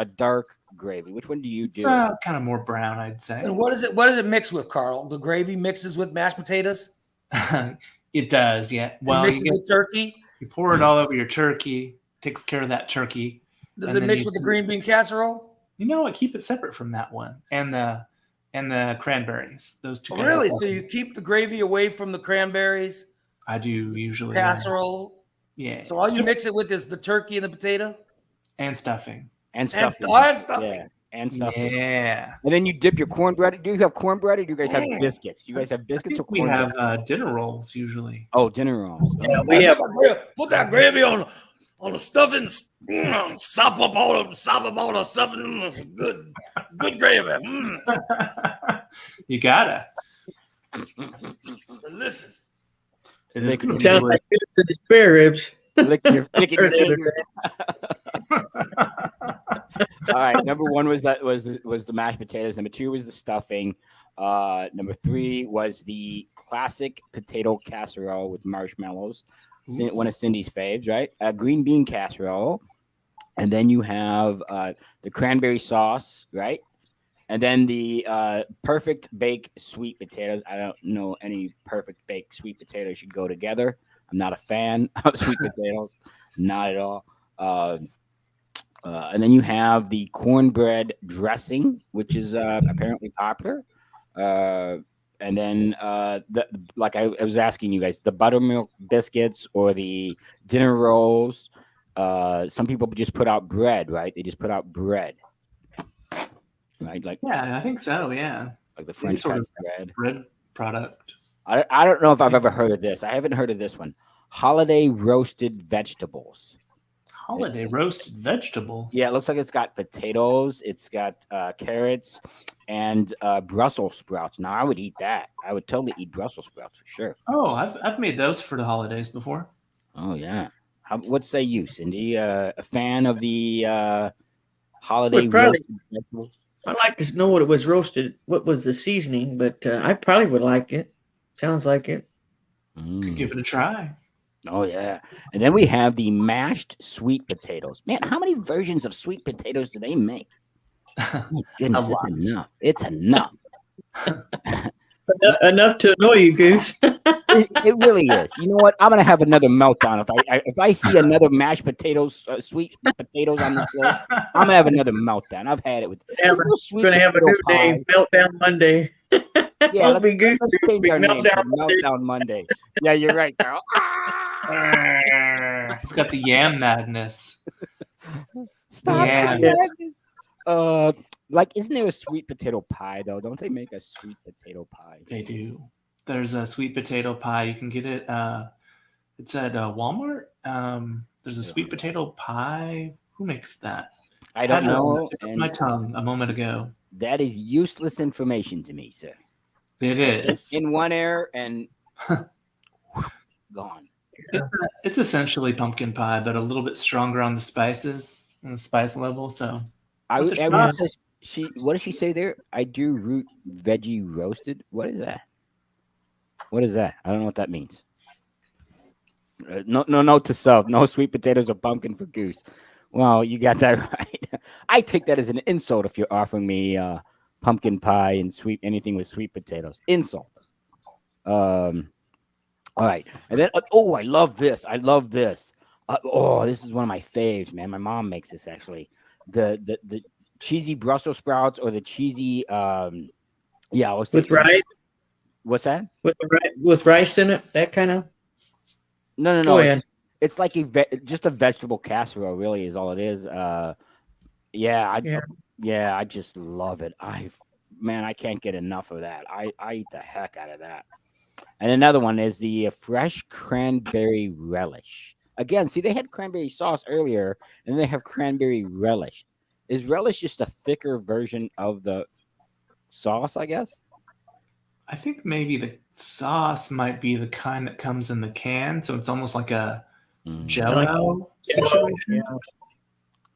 [SPEAKER 1] dark gravy? Which one do you
[SPEAKER 3] It's
[SPEAKER 1] do?
[SPEAKER 3] kind of more brown, I'd say.
[SPEAKER 4] And what does it mix with, Carl? The gravy mixes with mashed potatoes?
[SPEAKER 3] It does, yeah. Well,
[SPEAKER 4] It mixes with turkey?
[SPEAKER 3] you pour it all over your turkey, takes care of that turkey.
[SPEAKER 4] Does
[SPEAKER 3] And
[SPEAKER 4] it
[SPEAKER 3] then
[SPEAKER 4] mix
[SPEAKER 3] you
[SPEAKER 4] with the
[SPEAKER 3] do-
[SPEAKER 4] green bean casserole?
[SPEAKER 3] You know what? Keep it separate from that one and the cranberries. Those two.
[SPEAKER 4] Oh,
[SPEAKER 3] guys.
[SPEAKER 4] really? So you keep the gravy away from the cranberries,
[SPEAKER 3] I do usually.
[SPEAKER 4] casserole.
[SPEAKER 3] Yeah.
[SPEAKER 4] So all you mix it with is the turkey and the potato?
[SPEAKER 3] And stuffing.
[SPEAKER 1] And stuffing.
[SPEAKER 4] And stuffing.
[SPEAKER 1] Yeah, and stuffing.
[SPEAKER 3] Yeah.
[SPEAKER 1] And then you dip your cornbread. Do you have cornbread or do you guys have biscuits? You guys have
[SPEAKER 3] I
[SPEAKER 1] biscuits or
[SPEAKER 3] think we
[SPEAKER 1] cornbread?
[SPEAKER 3] have dinner rolls usually.
[SPEAKER 1] Oh, dinner rolls. Oh.
[SPEAKER 2] Yeah, we have.
[SPEAKER 4] Put that gravy on the stuffing. Sop up all the stuffing. Good gravy.
[SPEAKER 3] You gotta.
[SPEAKER 4] Delicious.
[SPEAKER 3] It is gonna be
[SPEAKER 2] Sounds
[SPEAKER 3] really-
[SPEAKER 2] like it's in the spare ribs.
[SPEAKER 1] Licking your
[SPEAKER 2] Heard the other
[SPEAKER 1] finger. All right, number one was the mashed potatoes. Number two was the stuffing. Number three was the classic potato casserole with marshmallows. One of Cindy's faves, right? Green bean casserole, and then you have the cranberry sauce, right? And then the perfect baked sweet potatoes. I don't know any perfect baked sweet potatoes should go together. I'm not a fan of sweet potatoes, not at all. And then you have the cornbread dressing, which is apparently popular. And then, like I was asking you guys, the buttermilk biscuits or the dinner rolls. Some people just put out bread, right? They just put out bread, right? Like
[SPEAKER 3] Yeah, I think so. Yeah.
[SPEAKER 1] like the French
[SPEAKER 3] sort
[SPEAKER 1] cut
[SPEAKER 3] of
[SPEAKER 1] bread.
[SPEAKER 3] bread product.
[SPEAKER 1] I don't know if I've ever heard of this. I haven't heard of this one. Holiday roasted vegetables.
[SPEAKER 3] Holiday roasted vegetables.
[SPEAKER 1] Yeah, it looks like it's got potatoes, it's got carrots, and Brussels sprouts. Now I would eat that. I would totally eat Brussels sprouts for sure.
[SPEAKER 3] Oh, I've made those for the holidays before.
[SPEAKER 1] Oh yeah. What say you, Cindy? A fan of the holiday
[SPEAKER 2] Would probably-
[SPEAKER 1] roasted vegetables?
[SPEAKER 2] I'd like to know what it was roasted. What was the seasoning? But I probably would like it. Sounds like it.
[SPEAKER 1] Mm.
[SPEAKER 3] Give it a try.
[SPEAKER 1] Oh yeah, and then we have the mashed sweet potatoes. Man, how many versions of sweet potatoes do they make? My goodness, it's
[SPEAKER 3] lot.
[SPEAKER 1] enough. It's enough.
[SPEAKER 2] Enough to annoy you, Goose.
[SPEAKER 1] It really is. You know what? I'm gonna have another meltdown if I see another mashed potatoes, sweet potatoes on the show. I'm gonna have another meltdown. I've had it with.
[SPEAKER 2] We're
[SPEAKER 1] There's no sweet
[SPEAKER 2] going to have a
[SPEAKER 1] potato
[SPEAKER 2] new
[SPEAKER 1] pie.
[SPEAKER 2] name, Meltdown Monday.
[SPEAKER 1] Yeah,
[SPEAKER 2] Won't be Goose
[SPEAKER 1] let's
[SPEAKER 2] Troop,
[SPEAKER 1] change
[SPEAKER 2] be
[SPEAKER 1] our name to
[SPEAKER 2] Meltdown Monday.
[SPEAKER 1] Meltdown Monday. Yeah, you're right, Carl.
[SPEAKER 3] He's got the yam madness.
[SPEAKER 1] Stop
[SPEAKER 3] Yeah.
[SPEAKER 1] the madness. Like, isn't there a sweet potato pie though? Don't they make a sweet potato pie?
[SPEAKER 3] They do. There's a sweet potato pie. You can get it. It's at Walmart. There's a sweet potato pie. Who makes that?
[SPEAKER 1] I don't know.
[SPEAKER 3] And my tongue a moment ago.
[SPEAKER 1] That is useless information to me, sir.
[SPEAKER 3] It is.
[SPEAKER 1] In one air and gone.
[SPEAKER 3] It's essentially pumpkin pie, but a little bit stronger on the spices and the spice level. So
[SPEAKER 1] I would say what did she say there? I do root veggie roasted. What is that? What is that? I don't know what that means. No to self. No sweet potatoes or pumpkin for Goose. Well, you got that right. I take that as an insult if you're offering me pumpkin pie and anything with sweet potatoes. Insult. All right, and then I love this. I love this. This is one of my faves, man. My mom makes this actually. The cheesy Brussels sprouts or the cheesy
[SPEAKER 2] With rice?
[SPEAKER 1] What's that?
[SPEAKER 2] With rice in it? That kind of?
[SPEAKER 1] No.
[SPEAKER 2] Go ahead.
[SPEAKER 1] It's like just a vegetable casserole, really, is all it is. I just love it. I can't get enough of that. I eat the heck out of that. And another one is the fresh cranberry relish. Again, see, they had cranberry sauce earlier, and they have cranberry relish. Is relish just a thicker version of the sauce, I guess?
[SPEAKER 3] I think maybe the sauce might be the kind that comes in the can, so it's almost like a Jello situation.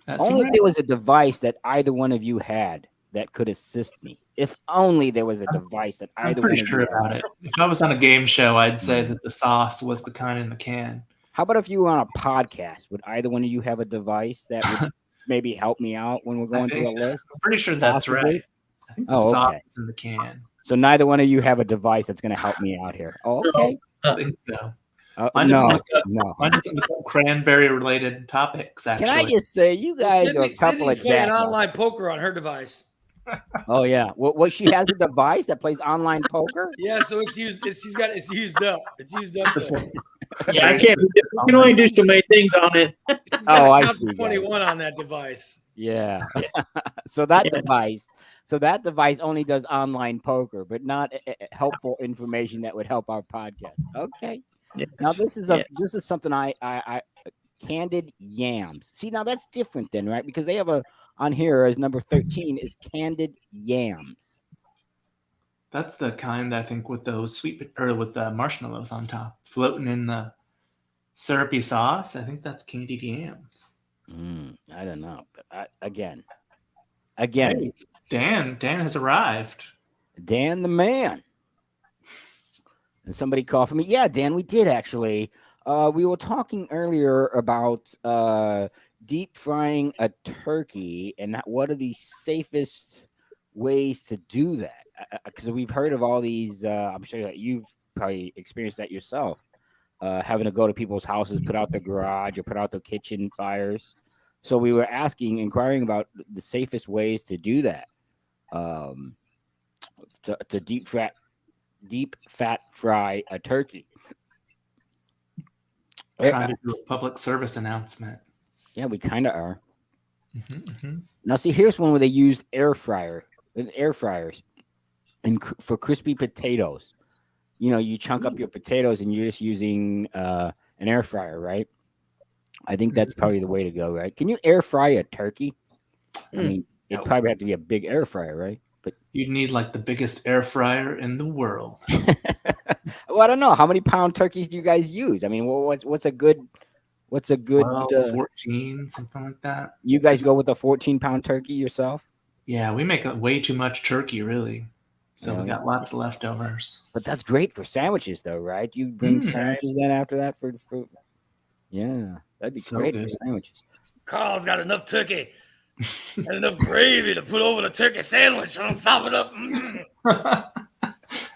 [SPEAKER 1] Only if there was a device that either one of you had that could assist me. If only there was a device that either.
[SPEAKER 3] I'm pretty sure about it. If I was on a game show, I'd say that the sauce was the kind in the can.
[SPEAKER 1] How about if you were on a podcast? Would either one of you have a device that would maybe help me out when we're going through a list?
[SPEAKER 3] I'm pretty sure that's right. I think the sauce is in the can.
[SPEAKER 1] So neither one of you have a device that's going to help me out here. Oh, okay.
[SPEAKER 3] I think so.
[SPEAKER 1] Mine
[SPEAKER 3] doesn't look up cranberry-related topics, actually.
[SPEAKER 1] Can I just say, you guys are a couple of
[SPEAKER 4] playing online poker on her device.
[SPEAKER 1] Oh, yeah. Well, she has a device that plays online poker?
[SPEAKER 4] Yeah, so it's used. It's used up. It's used up.
[SPEAKER 2] Yeah, I can't. You can only do so many things on it.
[SPEAKER 1] Oh, I see.
[SPEAKER 4] 21 on that device.
[SPEAKER 1] Yeah. So that device only does online poker, but not helpful information that would help our podcast. Okay.
[SPEAKER 2] Yes.
[SPEAKER 1] Now this is something I candied yams. See, now that's different then, right? Because they have on here as number 13 is candied yams.
[SPEAKER 3] That's the kind, I think, with those with the marshmallows on top, floating in the syrupy sauce. I think that's candied yams.
[SPEAKER 1] I don't know, but again,
[SPEAKER 3] hey, Dan has arrived.
[SPEAKER 1] Dan the man. And somebody called for me. Yeah, Dan, we did actually. We were talking earlier about deep frying a turkey and what are the safest ways to do that. Because we've heard of all these. I'm sure that you've probably experienced that yourself. Having to go to people's houses, put out their garage or put out their kitchen fires. So we were inquiring about the safest ways to do that. To deep fat fry a turkey.
[SPEAKER 3] Trying to do a public service announcement.
[SPEAKER 1] Yeah, we kind of are.
[SPEAKER 3] Mm-hmm.
[SPEAKER 1] Now, see, here's one where they used air fryers and for crispy potatoes. You know, you chunk up your potatoes and you're just using an air fryer, right? I think that's probably the way to go, right? Can you air fry a turkey? I mean, it probably have to be a big air fryer, right? But
[SPEAKER 3] you'd need like the biggest air fryer in the world.
[SPEAKER 1] Well, I don't know. How many pound turkeys do you guys use? I mean, what's a good
[SPEAKER 3] 14, something like that.
[SPEAKER 1] You guys go with a 14-pound turkey yourself?
[SPEAKER 3] Yeah, we make way too much turkey, really. So we got lots of leftovers.
[SPEAKER 1] But that's great for sandwiches, though, right? You bring sandwiches then after that for yeah, that'd be
[SPEAKER 3] So
[SPEAKER 1] great
[SPEAKER 3] good.
[SPEAKER 1] for sandwiches.
[SPEAKER 4] Carl's got enough turkey and enough gravy to put over the turkey sandwich. I'm sop it up.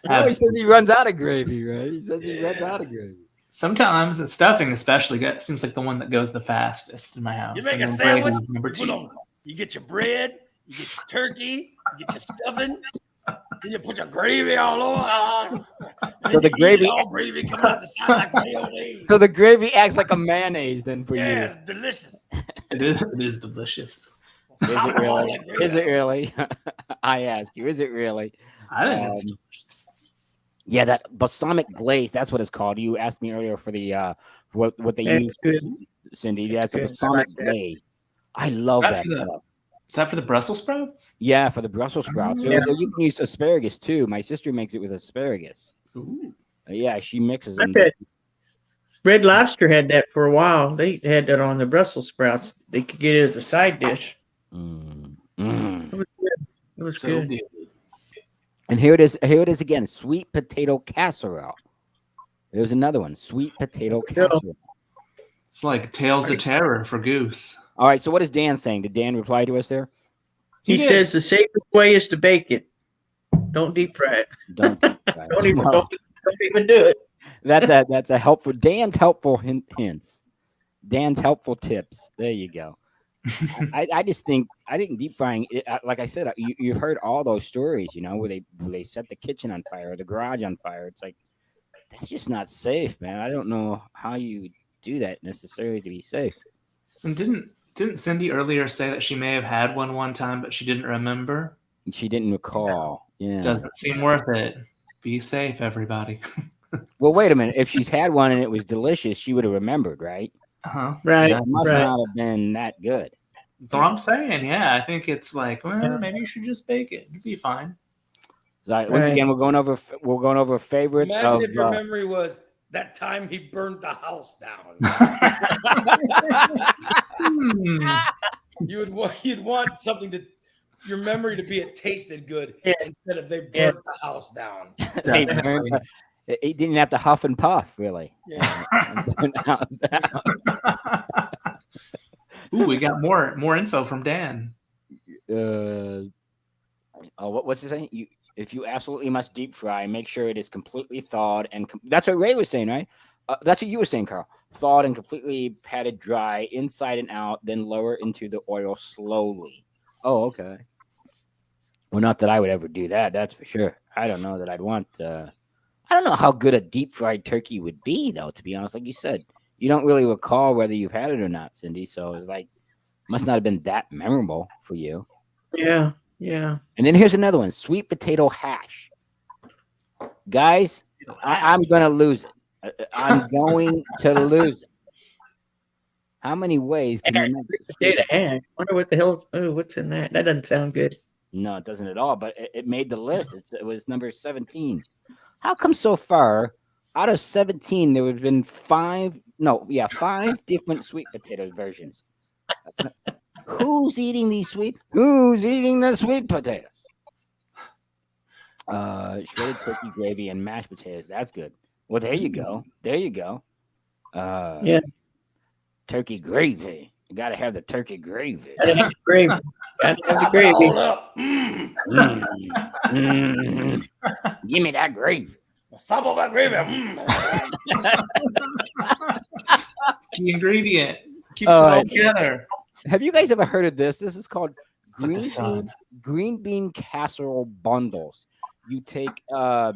[SPEAKER 1] No, he says he runs out of gravy, right? He says he runs out of gravy.
[SPEAKER 3] Sometimes the stuffing, especially, seems like the one that goes the fastest in my house.
[SPEAKER 4] You make a
[SPEAKER 3] then
[SPEAKER 4] sandwich,
[SPEAKER 3] gravy, number two.
[SPEAKER 4] you get your bread, you get your turkey, you get your stuffing, then you put your gravy all over.
[SPEAKER 1] So the gravy,
[SPEAKER 4] all gravy coming out the side like mayonnaise.
[SPEAKER 1] so the gravy acts like a mayonnaise then for you.
[SPEAKER 4] Yeah, it's delicious.
[SPEAKER 3] It is delicious.
[SPEAKER 1] Is it really? Is it really? I ask you, is it really?
[SPEAKER 3] I think it's delicious.
[SPEAKER 1] Yeah, that balsamic glaze, that's what it's called. You asked me earlier for the what they use,
[SPEAKER 2] good.
[SPEAKER 1] Cindy. Yeah, it's a
[SPEAKER 2] good.
[SPEAKER 1] balsamic
[SPEAKER 2] I like that.
[SPEAKER 1] glaze. I love
[SPEAKER 3] That's
[SPEAKER 1] that
[SPEAKER 3] the-
[SPEAKER 1] stuff.
[SPEAKER 3] Is that for the Brussels sprouts?
[SPEAKER 1] Yeah, for the Brussels sprouts. So
[SPEAKER 2] Yeah.
[SPEAKER 1] you can use asparagus too. My sister makes it with asparagus.
[SPEAKER 3] Ooh.
[SPEAKER 1] Yeah, she mixes
[SPEAKER 2] I
[SPEAKER 1] them.
[SPEAKER 2] bet Red Lobster had that for a while. They had that on the Brussels sprouts. They could get it as a side dish.
[SPEAKER 1] Mm.
[SPEAKER 2] It was good. It was
[SPEAKER 3] So
[SPEAKER 2] good.
[SPEAKER 3] good.
[SPEAKER 1] And here it is. Here it is again. Sweet potato casserole. There's another one. Sweet potato casserole.
[SPEAKER 3] It's like Tales of Terror for Goose.
[SPEAKER 1] All right. So what is Dan saying? Did Dan reply to us there?
[SPEAKER 2] He
[SPEAKER 3] did.
[SPEAKER 2] says the safest way is to bake it. Don't deep fry it.
[SPEAKER 1] Don't.
[SPEAKER 2] Don't even do it.
[SPEAKER 1] That's a helpful. Dan's helpful hints. Dan's helpful tips. There you go. I just think deep frying. Like I said, you've heard all those stories, where they set the kitchen on fire or the garage on fire. It's like that's just not safe, man. I don't know how you do that necessarily to be safe.
[SPEAKER 3] And didn't Cindy earlier say that she may have had one time, but she didn't remember?
[SPEAKER 1] She didn't recall. Yeah.
[SPEAKER 3] Doesn't seem worth it. Be safe, everybody.
[SPEAKER 1] Well, wait a minute. If she's had one and it was delicious, she would have remembered, right?
[SPEAKER 3] Uh-huh.
[SPEAKER 2] Right.
[SPEAKER 1] It must
[SPEAKER 2] Right.
[SPEAKER 1] not have been that good.
[SPEAKER 3] That's what I'm saying. Yeah, I think it's like, well, maybe you should just bake it. It'll be fine.
[SPEAKER 1] So, once
[SPEAKER 2] Right.
[SPEAKER 1] again, we're going over favorites.
[SPEAKER 4] Imagine
[SPEAKER 1] of,
[SPEAKER 4] if your memory was that time he burned the house down. You'd want something to your memory to be it tasted good instead of they burnt the house down.
[SPEAKER 1] They burned- He didn't have to huff and puff, really.
[SPEAKER 4] Yeah.
[SPEAKER 1] Burn the house down.
[SPEAKER 3] Ooh, we got more info from Dan.
[SPEAKER 1] What's he saying? If you absolutely must deep fry, make sure it is completely thawed and that's what Ray was saying, right? That's what you were saying, Carl. Thawed and completely patted dry inside and out, then lower into the oil slowly. Oh, okay. Well, not that I would ever do that. That's for sure. I don't know that I'd want. I don't know how good a deep fried turkey would be, though. To be honest, like you said, you don't really recall whether you've had it or not, Cindy. So it's like must not have been that memorable for you.
[SPEAKER 2] Yeah. Yeah.
[SPEAKER 1] And then here's another one: sweet potato hash. Guys, I'm gonna lose it. I'm going to lose it. How many ways can you make
[SPEAKER 2] Potato hash. Wonder what the hell. Oh, what's in that? That doesn't sound good.
[SPEAKER 1] No, it doesn't at all. But it made the list. It was number 17. How come so far? Out of 17, there have been 5 different sweet potato versions. Who's eating the sweet potatoes? Shredded turkey gravy and mashed potatoes. That's good. Well, there you go.
[SPEAKER 2] Yeah.
[SPEAKER 1] Turkey gravy. You gotta have the turkey gravy.
[SPEAKER 2] Gotta have the gravy. Gotta have the gravy.
[SPEAKER 4] Hold up.
[SPEAKER 1] Give me that gravy.
[SPEAKER 4] Some of that gravy.
[SPEAKER 3] Key ingredient. Keeps it all together.
[SPEAKER 1] Have you guys ever heard of this? This is called
[SPEAKER 3] It's like the sun.
[SPEAKER 1] green bean casserole bundles. You take all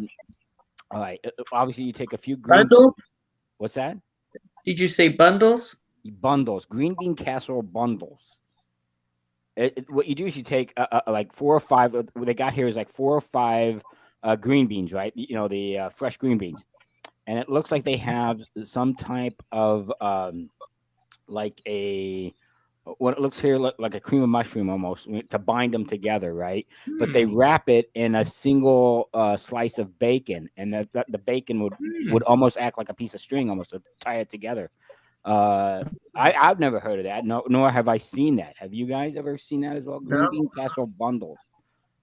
[SPEAKER 1] right, obviously you take a few green
[SPEAKER 2] Bundle?
[SPEAKER 1] What's that?
[SPEAKER 2] Did you say bundles?
[SPEAKER 1] Bundles, green bean casserole bundles. What you do is you take like 4 or 5. What they got here is like 4 or 5 green beans, right? The fresh green beans, and it looks like they have some type of like what it looks here like a cream of mushroom almost to bind them together, right? But they wrap it in a single slice of bacon, and the bacon would almost act like a piece of string, almost to tie it together. I've never heard of that. Nor have I seen that. Have you guys ever seen that as well? Green bean casserole bundles.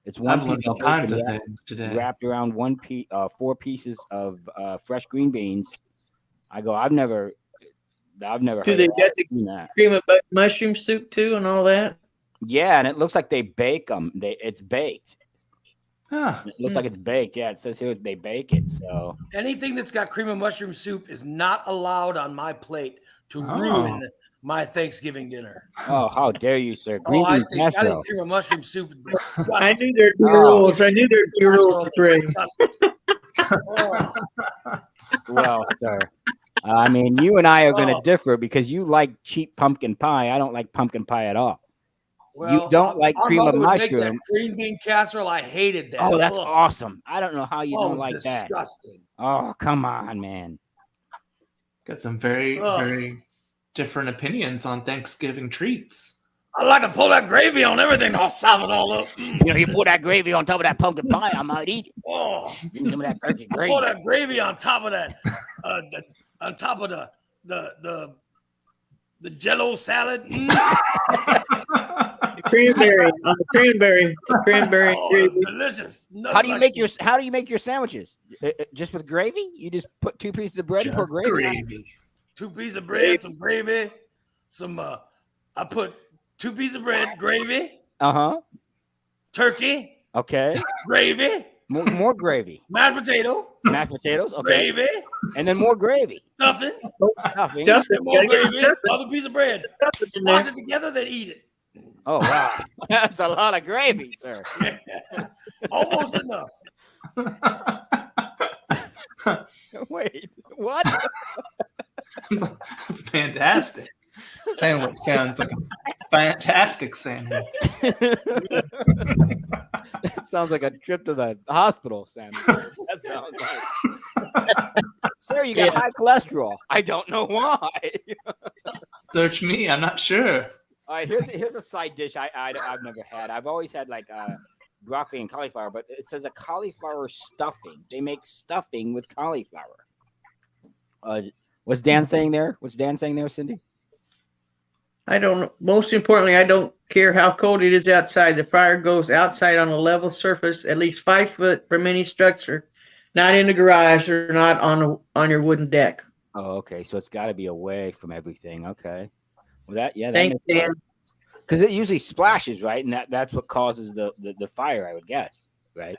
[SPEAKER 1] It's one
[SPEAKER 3] I've learned
[SPEAKER 1] piece
[SPEAKER 3] all
[SPEAKER 1] of
[SPEAKER 3] kinds of
[SPEAKER 1] bacon
[SPEAKER 3] things today.
[SPEAKER 1] wrapped around 4 pieces of fresh green beans. I go, I've never
[SPEAKER 2] Do
[SPEAKER 1] heard
[SPEAKER 2] they
[SPEAKER 1] of
[SPEAKER 2] get
[SPEAKER 1] that.
[SPEAKER 2] the
[SPEAKER 1] Seen that.
[SPEAKER 2] cream of mushroom soup too and all that?
[SPEAKER 1] Yeah, and it looks like they bake them. It's baked.
[SPEAKER 3] Huh.
[SPEAKER 1] It looks like it's baked. Yeah, it says here they bake it. So
[SPEAKER 4] Anything that's got cream of mushroom soup is not allowed on my plate to
[SPEAKER 3] Oh.
[SPEAKER 4] ruin my Thanksgiving dinner.
[SPEAKER 1] oh, how dare you, sir? Green
[SPEAKER 4] I
[SPEAKER 1] bean
[SPEAKER 4] think
[SPEAKER 1] casserole.
[SPEAKER 4] cream of mushroom soup is disgusting.
[SPEAKER 2] I knew there'd be
[SPEAKER 1] Oh.
[SPEAKER 2] rules. I knew there'd be rules
[SPEAKER 4] Casserole
[SPEAKER 2] to
[SPEAKER 4] is
[SPEAKER 2] Ray.
[SPEAKER 4] disgusting. Oh,
[SPEAKER 1] Well, sir. I mean, you and I are going to
[SPEAKER 4] Oh.
[SPEAKER 1] differ because you like cheap pumpkin pie. I don't like pumpkin pie at all.
[SPEAKER 4] well,
[SPEAKER 1] don't like
[SPEAKER 4] our
[SPEAKER 1] cream of
[SPEAKER 4] mother would make that
[SPEAKER 1] mushroom.
[SPEAKER 4] green bean casserole. I hated that.
[SPEAKER 1] Oh, that's
[SPEAKER 4] Ugh.
[SPEAKER 1] awesome. I don't know how you
[SPEAKER 4] Oh, it
[SPEAKER 1] don't
[SPEAKER 4] was
[SPEAKER 1] like that.
[SPEAKER 4] disgusting.
[SPEAKER 1] Oh, come on, man.
[SPEAKER 3] Got some very,
[SPEAKER 4] Ugh.
[SPEAKER 3] very different opinions on Thanksgiving treats.
[SPEAKER 4] I like to pull that gravy on everything. I'll solve it all up.
[SPEAKER 1] You know, you put that gravy on top of that pumpkin pie, I might eat it.
[SPEAKER 4] Oh,
[SPEAKER 1] Give me some of that turkey
[SPEAKER 4] I
[SPEAKER 1] gravy.
[SPEAKER 4] pour that gravy on top of that. On top of the Jello salad.
[SPEAKER 2] Cranberry on the cranberry. Cranberry
[SPEAKER 4] Oh,
[SPEAKER 2] gravy.
[SPEAKER 4] delicious.
[SPEAKER 1] How do you make your sandwiches? Just with gravy? You just put 2 pieces of bread and pour
[SPEAKER 3] Just
[SPEAKER 1] gravy on it?
[SPEAKER 3] gravy.
[SPEAKER 4] 2 pieces of bread, some gravy, some I put 2 pieces of bread, gravy,
[SPEAKER 1] Uh-huh.
[SPEAKER 4] turkey,
[SPEAKER 1] Okay.
[SPEAKER 4] gravy,
[SPEAKER 1] More gravy.
[SPEAKER 4] mashed potato,
[SPEAKER 1] Mashed potatoes. Okay.
[SPEAKER 4] gravy,
[SPEAKER 1] And then more gravy.
[SPEAKER 4] stuffing,
[SPEAKER 1] Stuffing.
[SPEAKER 2] Just
[SPEAKER 4] and more
[SPEAKER 2] gotta get
[SPEAKER 4] gravy,
[SPEAKER 2] stuffing
[SPEAKER 4] another piece of bread.
[SPEAKER 2] in there.
[SPEAKER 4] Squash it together, then eat it.
[SPEAKER 1] Oh, wow. That's a lot of gravy, sir.
[SPEAKER 4] Almost enough.
[SPEAKER 1] Wait, what?
[SPEAKER 3] That's fantastic. Sandwich sounds like a fantastic sandwich.
[SPEAKER 1] That sounds like a trip to the hospital, Sam. That sounds like. Sir, you got high cholesterol. I don't know why.
[SPEAKER 3] Search me. I'm not sure.
[SPEAKER 1] All right, here's a side dish I've never had. I've always had like broccoli and cauliflower, but it says a cauliflower stuffing. They make stuffing with cauliflower. What's Dan saying there? What's Dan saying there, Cindy?
[SPEAKER 2] I don't know. Most importantly, I don't care how cold it is outside. The fire goes outside on a level surface, at least 5 foot from any structure, not in the garage or not on your wooden deck.
[SPEAKER 1] Oh, okay. So it's got to be away from everything. Okay. Well, that
[SPEAKER 2] Thanks, Dan.
[SPEAKER 1] Because it usually splashes, right? And that's what causes the fire, I would guess, right?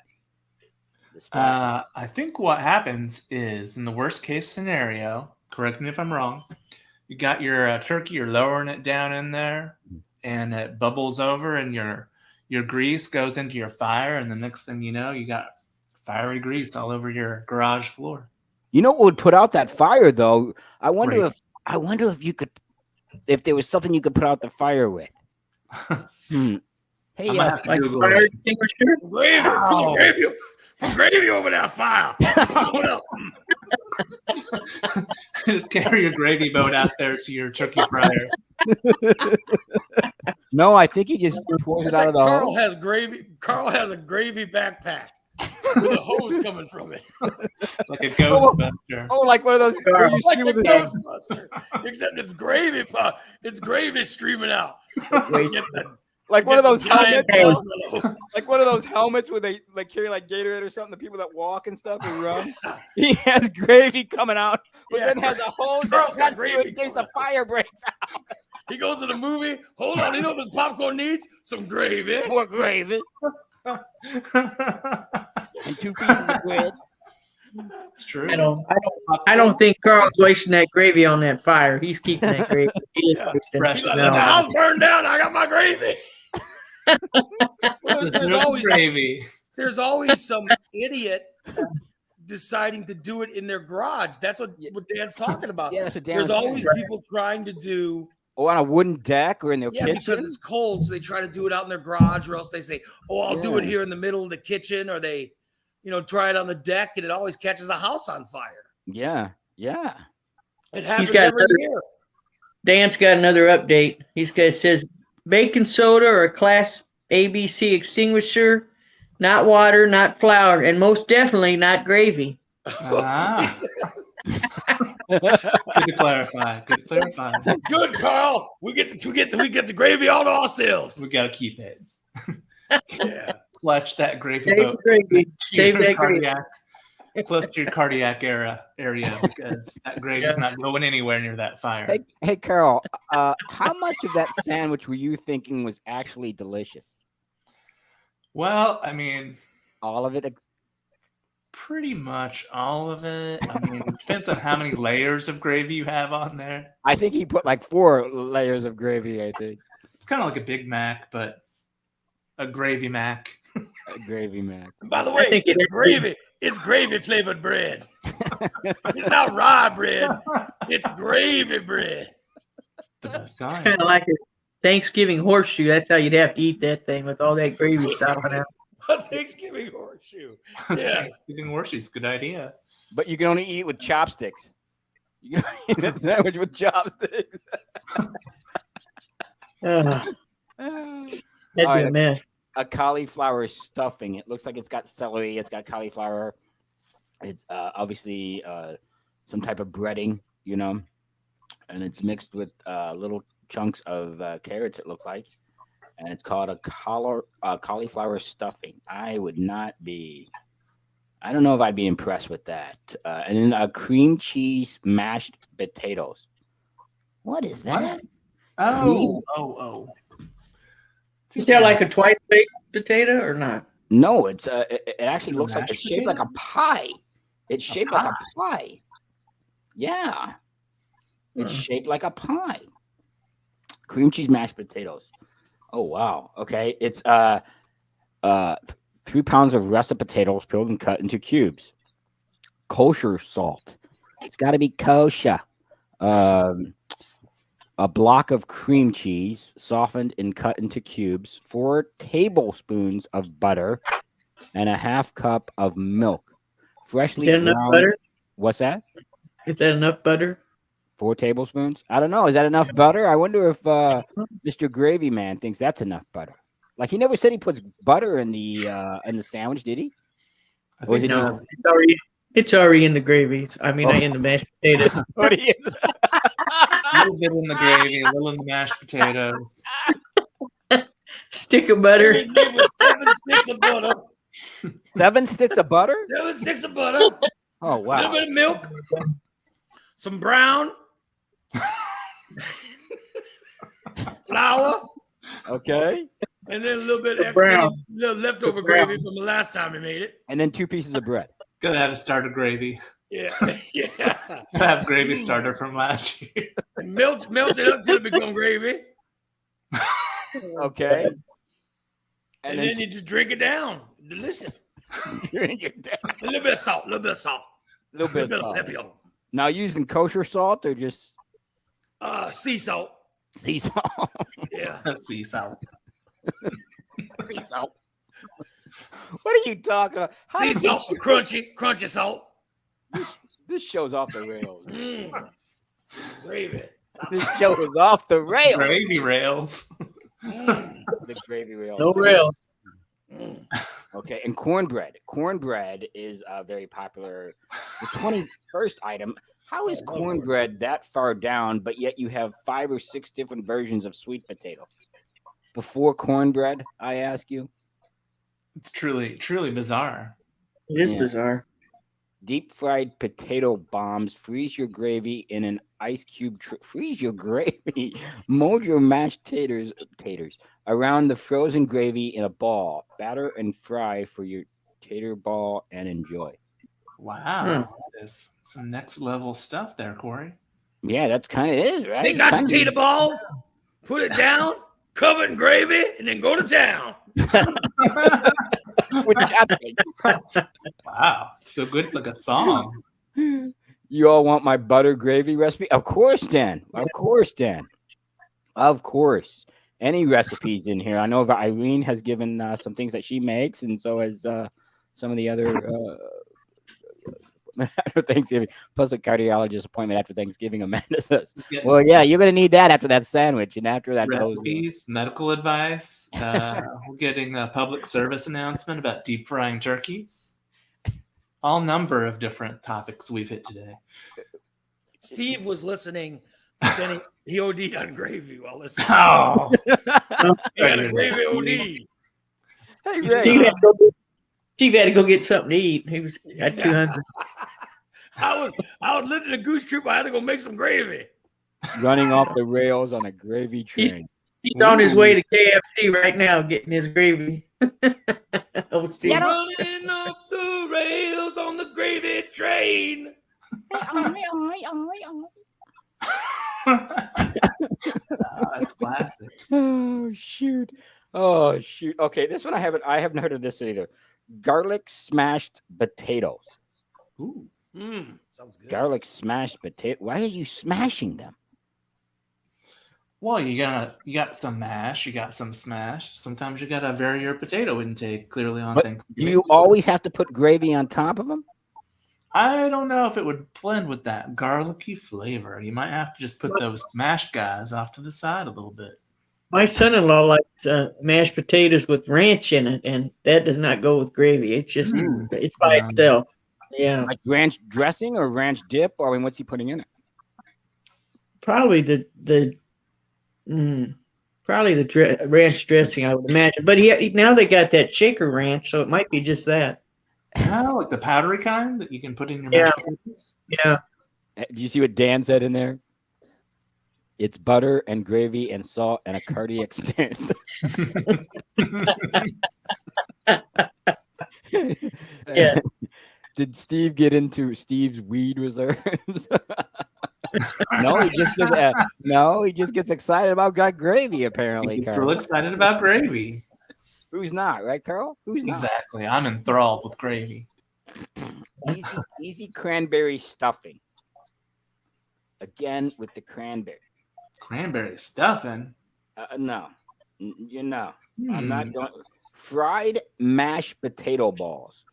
[SPEAKER 1] The splash.
[SPEAKER 3] I think what happens is, in the worst case scenario, correct me if I'm wrong, you got your turkey, you're lowering it down in there, and it bubbles over, and your grease goes into your fire, and the next thing you know, you got fiery grease all over your garage floor.
[SPEAKER 1] You know what would put out that fire, though? I wonder if you could, if there was something you could put out the fire with. Hey,
[SPEAKER 3] I'm gonna have to
[SPEAKER 2] Like
[SPEAKER 3] Google
[SPEAKER 2] fire
[SPEAKER 3] it.
[SPEAKER 2] extinguisher?
[SPEAKER 4] Gravy,
[SPEAKER 3] Wow.
[SPEAKER 4] put gravy over that fire. Sum it up.
[SPEAKER 3] Just carry your gravy boat out there to your turkey fryer.
[SPEAKER 1] No, I think he just pours it
[SPEAKER 4] It's
[SPEAKER 1] out
[SPEAKER 4] like
[SPEAKER 1] of the
[SPEAKER 4] Carl
[SPEAKER 1] hose.
[SPEAKER 4] has gravy. Carl has a gravy backpack with a hose coming from it.
[SPEAKER 3] Like a Ghostbuster.
[SPEAKER 1] Oh, like one of those. Where you
[SPEAKER 4] Like
[SPEAKER 1] see
[SPEAKER 4] a
[SPEAKER 1] with the,
[SPEAKER 4] Ghostbuster, except it's gravy. It's gravy streaming out. Get the-
[SPEAKER 1] like one of those
[SPEAKER 4] giant
[SPEAKER 1] helmets.
[SPEAKER 4] marshmallow.
[SPEAKER 1] Like one of those helmets where they like carry like Gatorade or something. The people that walk and stuff and run. He has gravy coming out, but
[SPEAKER 4] Yeah,
[SPEAKER 1] then has a hose
[SPEAKER 4] Carl's got
[SPEAKER 1] that cuts you
[SPEAKER 4] gravy
[SPEAKER 1] in case a
[SPEAKER 4] coming out.
[SPEAKER 1] fire breaks out.
[SPEAKER 4] He goes to the movie. Hold on, you know what this popcorn needs? Some gravy.
[SPEAKER 1] More gravy and 2 pieces of bread.
[SPEAKER 3] It's true.
[SPEAKER 2] I don't think Carl's wasting that gravy on that fire. He's keeping that gravy. He is
[SPEAKER 4] Yeah.
[SPEAKER 2] wasting
[SPEAKER 3] Fresh
[SPEAKER 2] it.
[SPEAKER 3] as
[SPEAKER 4] The
[SPEAKER 3] hell.
[SPEAKER 4] house burned down. I got my gravy.
[SPEAKER 3] There's
[SPEAKER 4] there's,
[SPEAKER 3] no
[SPEAKER 4] always,
[SPEAKER 3] gravy.
[SPEAKER 4] there's always some idiot deciding to do it in their garage. That's what Dan's talking about.
[SPEAKER 1] Yeah, that's what Dan
[SPEAKER 4] There's
[SPEAKER 1] was saying.
[SPEAKER 4] always people trying to do,
[SPEAKER 1] Or on a wooden deck or in their
[SPEAKER 4] because
[SPEAKER 1] kitchen.
[SPEAKER 4] it's cold, so they try to do it out in their garage, or else they say, "Oh, I'll do it
[SPEAKER 1] Yeah.
[SPEAKER 4] here in the middle of the kitchen," or they, try it on the deck, and it always catches a house on fire.
[SPEAKER 1] Yeah.
[SPEAKER 4] It happens
[SPEAKER 2] got
[SPEAKER 4] every
[SPEAKER 2] another-
[SPEAKER 4] year.
[SPEAKER 2] Dan's got another update. Says baking soda or a class ABC extinguisher, not water, not flour, and most definitely not gravy.
[SPEAKER 3] Ah. Good to clarify. Good to clarify.
[SPEAKER 4] Good, Carl. We get the gravy all to ourselves.
[SPEAKER 3] We gotta keep it.
[SPEAKER 4] Yeah.
[SPEAKER 3] clutch that gravy
[SPEAKER 2] Save
[SPEAKER 3] boat
[SPEAKER 2] the gravy.
[SPEAKER 3] to
[SPEAKER 2] Save
[SPEAKER 3] your
[SPEAKER 2] that gravy.
[SPEAKER 3] close to your cardiac area because that gravy's
[SPEAKER 2] Yeah.
[SPEAKER 3] not going anywhere near that fire.
[SPEAKER 1] Hey, Carol. How much of that sandwich were you thinking was actually delicious?
[SPEAKER 3] Well, I mean,
[SPEAKER 1] All of it.
[SPEAKER 3] pretty much all of it. I mean, it depends on how many layers of gravy you have on there.
[SPEAKER 1] I think he put like 4 layers of gravy. I think
[SPEAKER 3] It's kind of like a Big Mac, but a gravy Mac.
[SPEAKER 1] a gravy Mac.
[SPEAKER 4] By the
[SPEAKER 2] I
[SPEAKER 4] way,
[SPEAKER 2] think it
[SPEAKER 4] it's
[SPEAKER 2] is.
[SPEAKER 4] gravy. It's gravy flavored bread. It's not rye bread. It's gravy bread.
[SPEAKER 3] The best kind.
[SPEAKER 2] Kind of like a Thanksgiving horseshoe. That's how you'd have to eat that thing with all that gravy sopping out.
[SPEAKER 4] A Thanksgiving horseshoe. Yeah.
[SPEAKER 3] Thanksgiving horseshoes, good idea.
[SPEAKER 1] But you can only eat it with chopsticks. You can eat a sandwich with chopsticks.
[SPEAKER 2] That'd
[SPEAKER 1] All
[SPEAKER 2] be
[SPEAKER 1] right,
[SPEAKER 2] a mess.
[SPEAKER 1] a cauliflower stuffing. It looks like it's got celery. It's got cauliflower. It's obviously some type of breading, and it's mixed with little chunks of carrots. It looks like, and it's called a cauliflower stuffing. I don't know if I'd be impressed with that. And then cream cheese mashed potatoes. What is that?
[SPEAKER 3] Oh.
[SPEAKER 2] Is that like a twice baked potato or not?
[SPEAKER 1] No, it actually looks like
[SPEAKER 3] Mashed
[SPEAKER 1] it's shaped like a pie. It's shaped like a pie. Yeah. It's shaped like a pie. Cream cheese mashed potatoes. Oh wow. Okay. It's 3 pounds of russet potatoes peeled and cut into cubes. Kosher salt. It's got to be kosher. A block of cream cheese, softened and cut into cubes. 4 tablespoons of butter, and a half cup of milk. Freshly
[SPEAKER 2] Is that enough
[SPEAKER 1] ground.
[SPEAKER 2] butter?
[SPEAKER 1] What's that?
[SPEAKER 2] Is that enough butter?
[SPEAKER 1] 4 tablespoons? I don't know. Is that enough butter? I wonder if Mr. Gravy Man thinks that's enough butter. Like he never said he puts butter in the sandwich, did he? Or is it
[SPEAKER 2] No, it's already in the gravy. I mean, in the mashed potatoes.
[SPEAKER 1] just- what do you-
[SPEAKER 3] A little bit in the gravy, a little in the mashed potatoes.
[SPEAKER 2] Stick of butter.
[SPEAKER 4] With 7 sticks of butter.
[SPEAKER 1] 7 sticks of butter?
[SPEAKER 4] 7 sticks of butter.
[SPEAKER 1] Oh
[SPEAKER 4] A little
[SPEAKER 1] wow.
[SPEAKER 4] bit of milk. Some brown. Flour.
[SPEAKER 1] Okay.
[SPEAKER 4] And then a little bit of
[SPEAKER 2] brown.
[SPEAKER 4] little leftover gravy from the last time we made it.
[SPEAKER 1] And then 2 pieces of bread.
[SPEAKER 3] Gotta have a starter gravy.
[SPEAKER 4] Yeah. Yeah.
[SPEAKER 3] Gotta have gravy starter from last year.
[SPEAKER 4] Melt it up till it become gravy.
[SPEAKER 1] Okay.
[SPEAKER 4] And then you just drink it down. Delicious.
[SPEAKER 1] drink it down.
[SPEAKER 4] A little bit of salt. A little bit of salt.
[SPEAKER 1] A little bit of salt.
[SPEAKER 4] pepper.
[SPEAKER 1] Now using kosher salt or just
[SPEAKER 4] Sea salt.
[SPEAKER 1] sea salt?
[SPEAKER 4] Yeah.
[SPEAKER 3] Sea salt.
[SPEAKER 1] Sea salt. What are you talking about? How
[SPEAKER 4] Sea
[SPEAKER 1] does
[SPEAKER 4] salt for crunchy salt.
[SPEAKER 1] this show's off the rails.
[SPEAKER 4] Gravy.
[SPEAKER 1] This show is off the rails.
[SPEAKER 3] Gravy rails.
[SPEAKER 1] The gravy rails.
[SPEAKER 2] No rails.
[SPEAKER 1] Okay, and cornbread. Cornbread is very popular. The 21st item. How is cornbread that far down, but yet you have 5 or 6 different versions of sweet potato? Before cornbread, I ask you.
[SPEAKER 3] It's truly bizarre.
[SPEAKER 2] It is
[SPEAKER 1] Yeah.
[SPEAKER 2] bizarre.
[SPEAKER 1] Deep fried potato bombs. Freeze your gravy in an ice cube. Freeze your gravy. Mold your mashed taters around the frozen gravy in a ball. Batter and fry for your tater ball and enjoy.
[SPEAKER 3] Wow. That is some next level stuff there, Corey.
[SPEAKER 1] Yeah, that's kind of is right.
[SPEAKER 4] They
[SPEAKER 1] It's
[SPEAKER 4] got the
[SPEAKER 1] kinda-
[SPEAKER 4] tater ball, put it down, cover it in gravy, and then go to town.
[SPEAKER 1] with chopsticks.
[SPEAKER 3] Wow. It's so good. It's like a song.
[SPEAKER 1] You all want my butter gravy recipe? Of course, Dan. Of course, Dan. Of course. Any recipes in here? I know that Irene has given some things that she makes, and so has some of the other after Thanksgiving. Plus a cardiologist appointment after Thanksgiving. Amanda says, "Well, yeah, you're gonna need that after that sandwich, and after that goes."
[SPEAKER 3] Recipes, medical advice. We're getting a public service announcement about deep frying turkeys. All number of different topics we've hit today.
[SPEAKER 4] Steve was listening, but then he OD'd on gravy while listening.
[SPEAKER 3] Oh,
[SPEAKER 4] He had a gravy OD.
[SPEAKER 1] Hey,
[SPEAKER 2] Steve
[SPEAKER 1] Ray.
[SPEAKER 2] had to go get something to eat. He got too hungry.
[SPEAKER 4] I was listening to Goose Troop. I had to go make some gravy.
[SPEAKER 1] Running off the rails on a gravy train.
[SPEAKER 2] He's on his way to KFC right now, getting his gravy. Oh, Steve.
[SPEAKER 4] Running off the rails on the gravy train.
[SPEAKER 3] That's classic.
[SPEAKER 1] Oh shoot. Oh shoot. Okay, this one I haven't heard of this either. Garlic smashed potatoes.
[SPEAKER 3] Ooh.
[SPEAKER 4] Sounds good.
[SPEAKER 1] Garlic smashed potato. Why are you smashing them?
[SPEAKER 3] Well, you got some mash, you got some smash. Sometimes you gotta vary your potato intake clearly on
[SPEAKER 1] But
[SPEAKER 3] Thanksgiving.
[SPEAKER 1] do you always have to put gravy on top of them?
[SPEAKER 3] I don't know if it would blend with that garlicky flavor. You might have to just put those smashed guys off to the side a little bit.
[SPEAKER 2] My son-in-law likes mashed potatoes with ranch in it, and that does not go with gravy. It's just it's by itself. Yeah,
[SPEAKER 1] Like ranch dressing or ranch dip? Or I mean, what's he putting in it?
[SPEAKER 2] probably the ranch dressing, I would imagine. But now they got that shaker ranch, so it might be just that.
[SPEAKER 3] Oh, like the powdery kind that you can put in your mashed potatoes?
[SPEAKER 2] Yeah.
[SPEAKER 1] Do you see what Dan said in there? It's butter and gravy and salt and a cardiac stent.
[SPEAKER 2] Yeah.
[SPEAKER 1] Did Steve get into Steve's weed reserves? No, he just gets excited about gravy. Apparently,
[SPEAKER 3] He's
[SPEAKER 1] Carl.
[SPEAKER 3] real excited about gravy.
[SPEAKER 1] Who's not, right, Carl? Who's not?
[SPEAKER 3] Exactly. I'm enthralled with gravy.
[SPEAKER 1] Easy cranberry stuffing. Again with the cranberry.
[SPEAKER 3] Cranberry stuffing?
[SPEAKER 1] No, I'm not going. Fried mashed potato balls.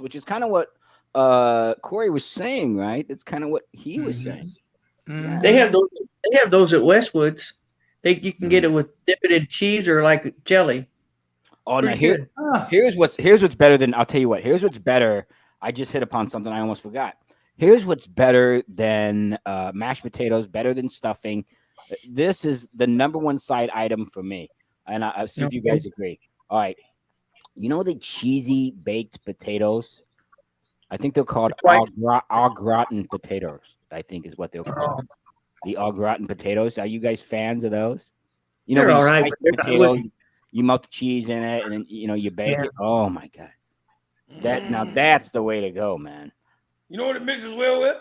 [SPEAKER 1] Which is kind of what Corey was saying, right? That's kind of what he was saying.
[SPEAKER 3] Mm.
[SPEAKER 2] They have those. They have those at Westwood's. You can get it with dip it in cheese or like jelly.
[SPEAKER 1] Oh, now
[SPEAKER 2] Pretty good.
[SPEAKER 1] here's what's better than. I'll tell you what. Here's what's better. I just hit upon something I almost forgot. Here's what's better than mashed potatoes. Better than stuffing. This is the number one side item for me, and I'll see if you guys agree. All right, you know the cheesy baked potatoes. I think they're called au gratin potatoes. I think is what they're called. The au gratin potatoes. Are you guys fans of those? You know,
[SPEAKER 2] They're
[SPEAKER 1] when
[SPEAKER 2] all
[SPEAKER 1] you
[SPEAKER 2] right,
[SPEAKER 1] slice
[SPEAKER 2] but
[SPEAKER 1] the
[SPEAKER 2] they're not
[SPEAKER 1] potatoes, you melt the cheese in it, and then you bake it. Oh my god, that's the way to go, man.
[SPEAKER 4] You know what it mixes well with?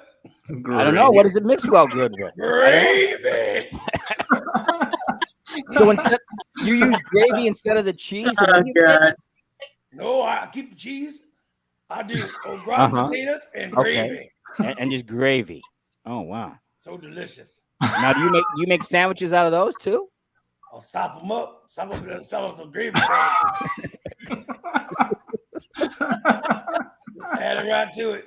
[SPEAKER 1] I don't know. What does it mix well good with?
[SPEAKER 4] Gravy.
[SPEAKER 1] So instead, you use gravy instead of the cheese.
[SPEAKER 2] Oh, God.
[SPEAKER 4] No, I keep the cheese. I do au gratin potatoes and gravy.
[SPEAKER 1] And just gravy. Oh wow,
[SPEAKER 4] So delicious.
[SPEAKER 1] now do you make sandwiches out of those too?
[SPEAKER 4] I'll sop them up. Some of them some gravy sandwiches. Add it right to it.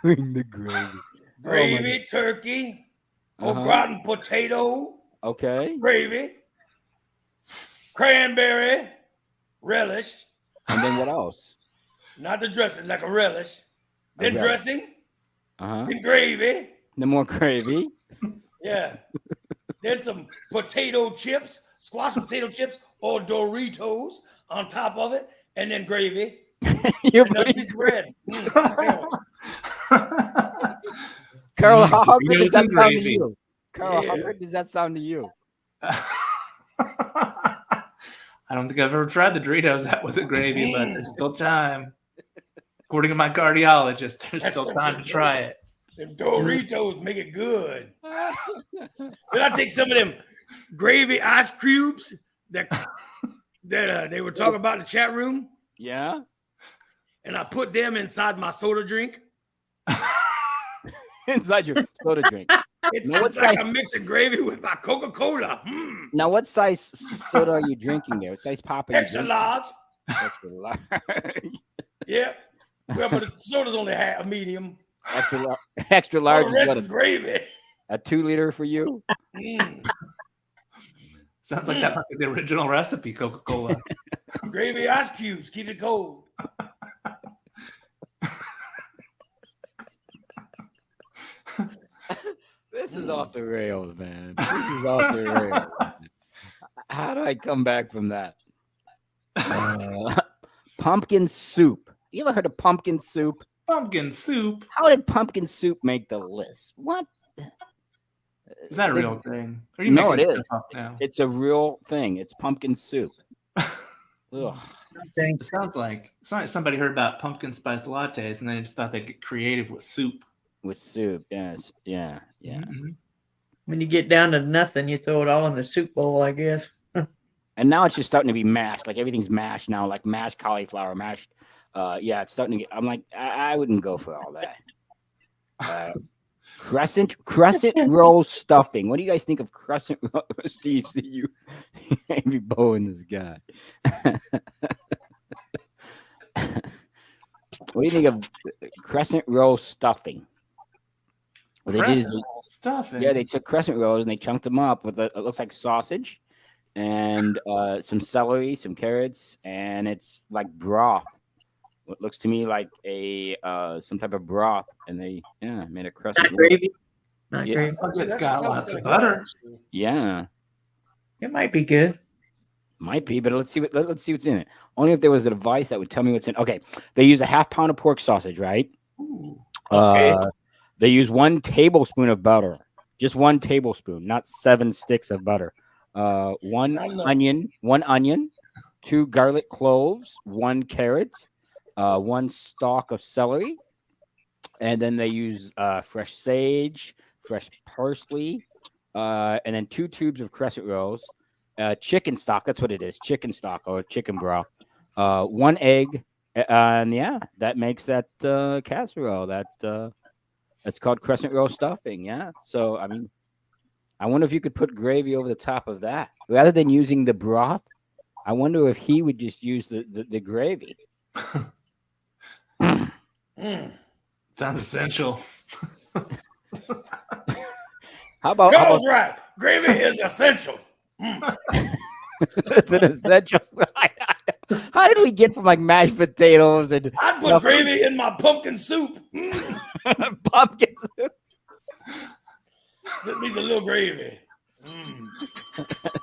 [SPEAKER 1] Bring the gravy.
[SPEAKER 4] Gravy, turkey, au gratin potato,
[SPEAKER 1] Okay.
[SPEAKER 4] gravy, cranberry, relish.
[SPEAKER 1] And then what else?
[SPEAKER 4] Not the dressing, like a relish. Then
[SPEAKER 1] relish.
[SPEAKER 4] dressing,
[SPEAKER 1] Uh-huh.
[SPEAKER 4] then gravy.
[SPEAKER 1] Then more gravy.
[SPEAKER 4] Yeah. Then some potato chips, squash potato chips or Doritos on top of it, and then gravy.
[SPEAKER 1] You're
[SPEAKER 4] And a
[SPEAKER 1] putting-
[SPEAKER 4] piece of bread.
[SPEAKER 1] Carl, how good does
[SPEAKER 3] Doritos
[SPEAKER 1] that
[SPEAKER 3] and
[SPEAKER 1] sound to
[SPEAKER 3] gravy.
[SPEAKER 1] you? Carl, how
[SPEAKER 4] Yeah.
[SPEAKER 1] good does that sound to you?
[SPEAKER 3] I don't think I've ever tried the Doritos out with the gravy, but there's still time. According to my cardiologist, there's still time to try it.
[SPEAKER 4] Them Doritos make it good. Then I take some of them gravy ice cubes that they were talking about in the chat room,
[SPEAKER 1] Yeah.
[SPEAKER 4] and I put them inside my soda drink.
[SPEAKER 1] Inside your soda drink.
[SPEAKER 4] It's,
[SPEAKER 1] Now, what
[SPEAKER 4] it's like
[SPEAKER 1] size-
[SPEAKER 4] I'm mixing gravy with my Coca-Cola.
[SPEAKER 1] Now, what size soda are you drinking there? What size pop are you
[SPEAKER 4] Extra
[SPEAKER 1] drinking?
[SPEAKER 4] large.
[SPEAKER 1] Extra large.
[SPEAKER 4] Yeah. Well, but the soda's only a medium.
[SPEAKER 1] Extra
[SPEAKER 4] All
[SPEAKER 1] large.
[SPEAKER 4] the
[SPEAKER 1] Is
[SPEAKER 4] rest
[SPEAKER 1] what,
[SPEAKER 4] is gravy.
[SPEAKER 1] a 2-liter for you?
[SPEAKER 3] Sounds like that might be the original recipe, Coca-Cola.
[SPEAKER 4] Gravy ice cubes. Keep it cold.
[SPEAKER 1] This is off the rails, man. This is off the rails. How do I come back from that? Pumpkin soup. You ever heard of pumpkin soup?
[SPEAKER 3] Pumpkin soup.
[SPEAKER 1] How did pumpkin soup make the list? What?
[SPEAKER 3] Is that a real thing? Are you
[SPEAKER 1] No, it
[SPEAKER 3] making
[SPEAKER 1] is.
[SPEAKER 3] stuff up now?
[SPEAKER 1] It's a real thing. It's pumpkin soup. Ugh.
[SPEAKER 3] It sounds like somebody heard about pumpkin spice lattes and they just thought they'd get creative with soup.
[SPEAKER 1] With soup, yes, yeah.
[SPEAKER 3] Mm-hmm.
[SPEAKER 2] When you get down to nothing, you throw it all in the soup bowl, I guess.
[SPEAKER 1] And now it's just starting to be mashed. Like everything's mashed now, like mashed cauliflower, mashed. Yeah, it's starting to get. I'm like, I wouldn't go for all that. Crescent roll stuffing. What do you guys think of crescent roll? Steve, see you maybe bowing this guy. What do you think of crescent roll stuffing? What they did is
[SPEAKER 3] Roll stuffing.
[SPEAKER 1] they took crescent rolls and they chunked them up with it looks like sausage and some celery, some carrots, and it's like broth. What looks to me like a some type of broth, and they made a crescent
[SPEAKER 2] Not
[SPEAKER 1] roll.
[SPEAKER 2] gravy. Not
[SPEAKER 1] Yeah.
[SPEAKER 2] gravy.
[SPEAKER 3] It's got lots of
[SPEAKER 4] Sounds
[SPEAKER 3] butter.
[SPEAKER 4] good.
[SPEAKER 1] Yeah,
[SPEAKER 2] It might be good.
[SPEAKER 1] might be, but let's see let's see what's in it. Only if there was a device that would tell me what's in. Okay, they use a half pound of pork sausage, right?
[SPEAKER 3] Ooh.
[SPEAKER 2] Okay.
[SPEAKER 1] They use 1 tablespoon of butter, just 1 tablespoon, not 7 sticks of butter. One onion, 2 garlic cloves, 1 carrot, 1 stalk of celery, and then they use fresh sage, fresh parsley, and then 2 tubes of crescent rolls, chicken stock. That's what it is, chicken stock or chicken broth. 1 egg, and that makes that casserole. That's called crescent roll stuffing. Yeah. So I mean, I wonder if you could put gravy over the top of that rather than using the broth. I wonder if he would just use the gravy.
[SPEAKER 3] Sounds essential.
[SPEAKER 1] How about
[SPEAKER 4] Carl's right. Gravy is essential.
[SPEAKER 1] it's an essential? How did we get from like mashed potatoes and
[SPEAKER 4] I put gravy in my pumpkin soup.
[SPEAKER 1] pumpkin soup?
[SPEAKER 4] Just needs a little gravy.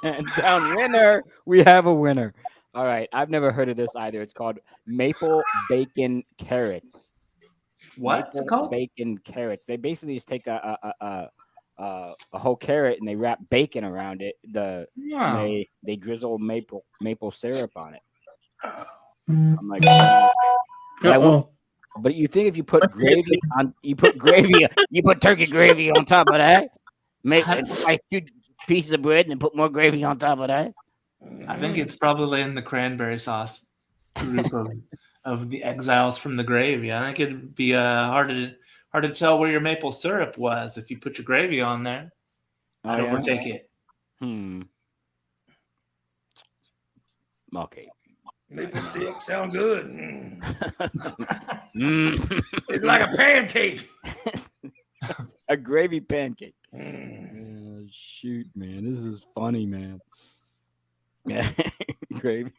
[SPEAKER 1] And down winner, we have a winner. All right, I've never heard of this either. It's called maple bacon carrots.
[SPEAKER 3] What's it
[SPEAKER 1] Maple
[SPEAKER 3] called?
[SPEAKER 1] bacon carrots. They basically just take a whole carrot and they wrap bacon around it.
[SPEAKER 3] Wow.
[SPEAKER 1] They drizzle maple syrup on it.
[SPEAKER 2] Mm.
[SPEAKER 1] I'm like, but I won't-
[SPEAKER 2] Uh-oh.
[SPEAKER 1] but you think if you put gravy on, you put turkey gravy on top of that, and slice 2 pieces of bread and then put more gravy on top of that.
[SPEAKER 3] I think it's probably in the cranberry sauce group of the exiles from the gravy. I think it'd be hard to tell where your maple syrup was if you put your gravy on there. I'd overtake it.
[SPEAKER 1] Okay.
[SPEAKER 4] Maple syrup sound good. It's like a pancake.
[SPEAKER 1] A gravy pancake. Shoot, man, this is funny, man. Yeah, gravy.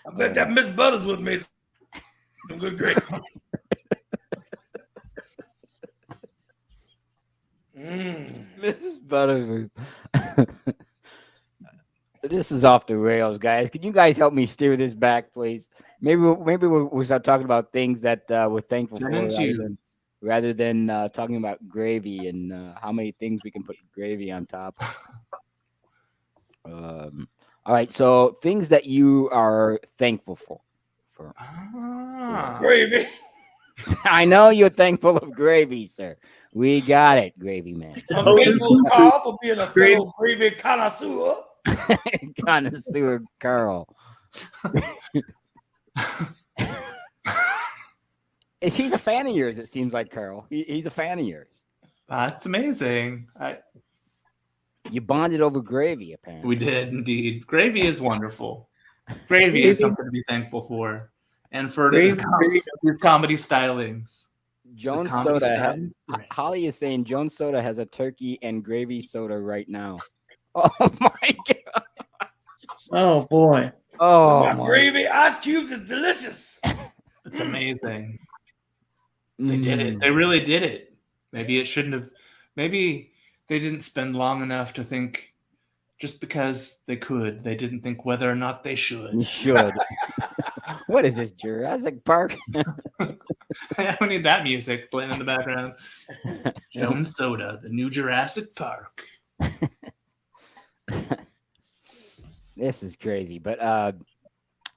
[SPEAKER 4] I bet that Miss Butters with me. Some good gravy.
[SPEAKER 1] Mrs. Butterworth. This is off the rails, guys. Can you guys help me steer this back, please? Maybe we'll start talking about things that we're thankful for rather than talking about gravy and how many things we can put gravy on top. All right, so things that you are thankful for.
[SPEAKER 4] Gravy.
[SPEAKER 1] I know you're thankful of gravy, sir. We got it, gravy man.
[SPEAKER 4] I'm thankful to Carl for being a fellow gravy connoisseur.
[SPEAKER 1] Connoisseur Carl. He's a fan of yours, it seems like, Carl. He's a fan of yours.
[SPEAKER 3] That's amazing.
[SPEAKER 1] You bonded over gravy, apparently.
[SPEAKER 3] We did indeed. Gravy is wonderful. Gravy is something to be thankful for. And for these comedy stylings.
[SPEAKER 1] Jones Soda. Holly is saying Jones Soda has a turkey and gravy soda right now. Oh my god.
[SPEAKER 2] Oh boy.
[SPEAKER 1] Oh,
[SPEAKER 4] my gravy ice cubes is delicious.
[SPEAKER 3] It's amazing. They did it. They really did it. Maybe it shouldn't have. Maybe they didn't spend long enough to think just because they could. They didn't think whether or not they
[SPEAKER 1] You
[SPEAKER 3] should.
[SPEAKER 1] should. What is this, Jurassic Park?
[SPEAKER 3] We need that music playing in the background. Jones Soda, the new Jurassic Park.
[SPEAKER 1] This is crazy. But all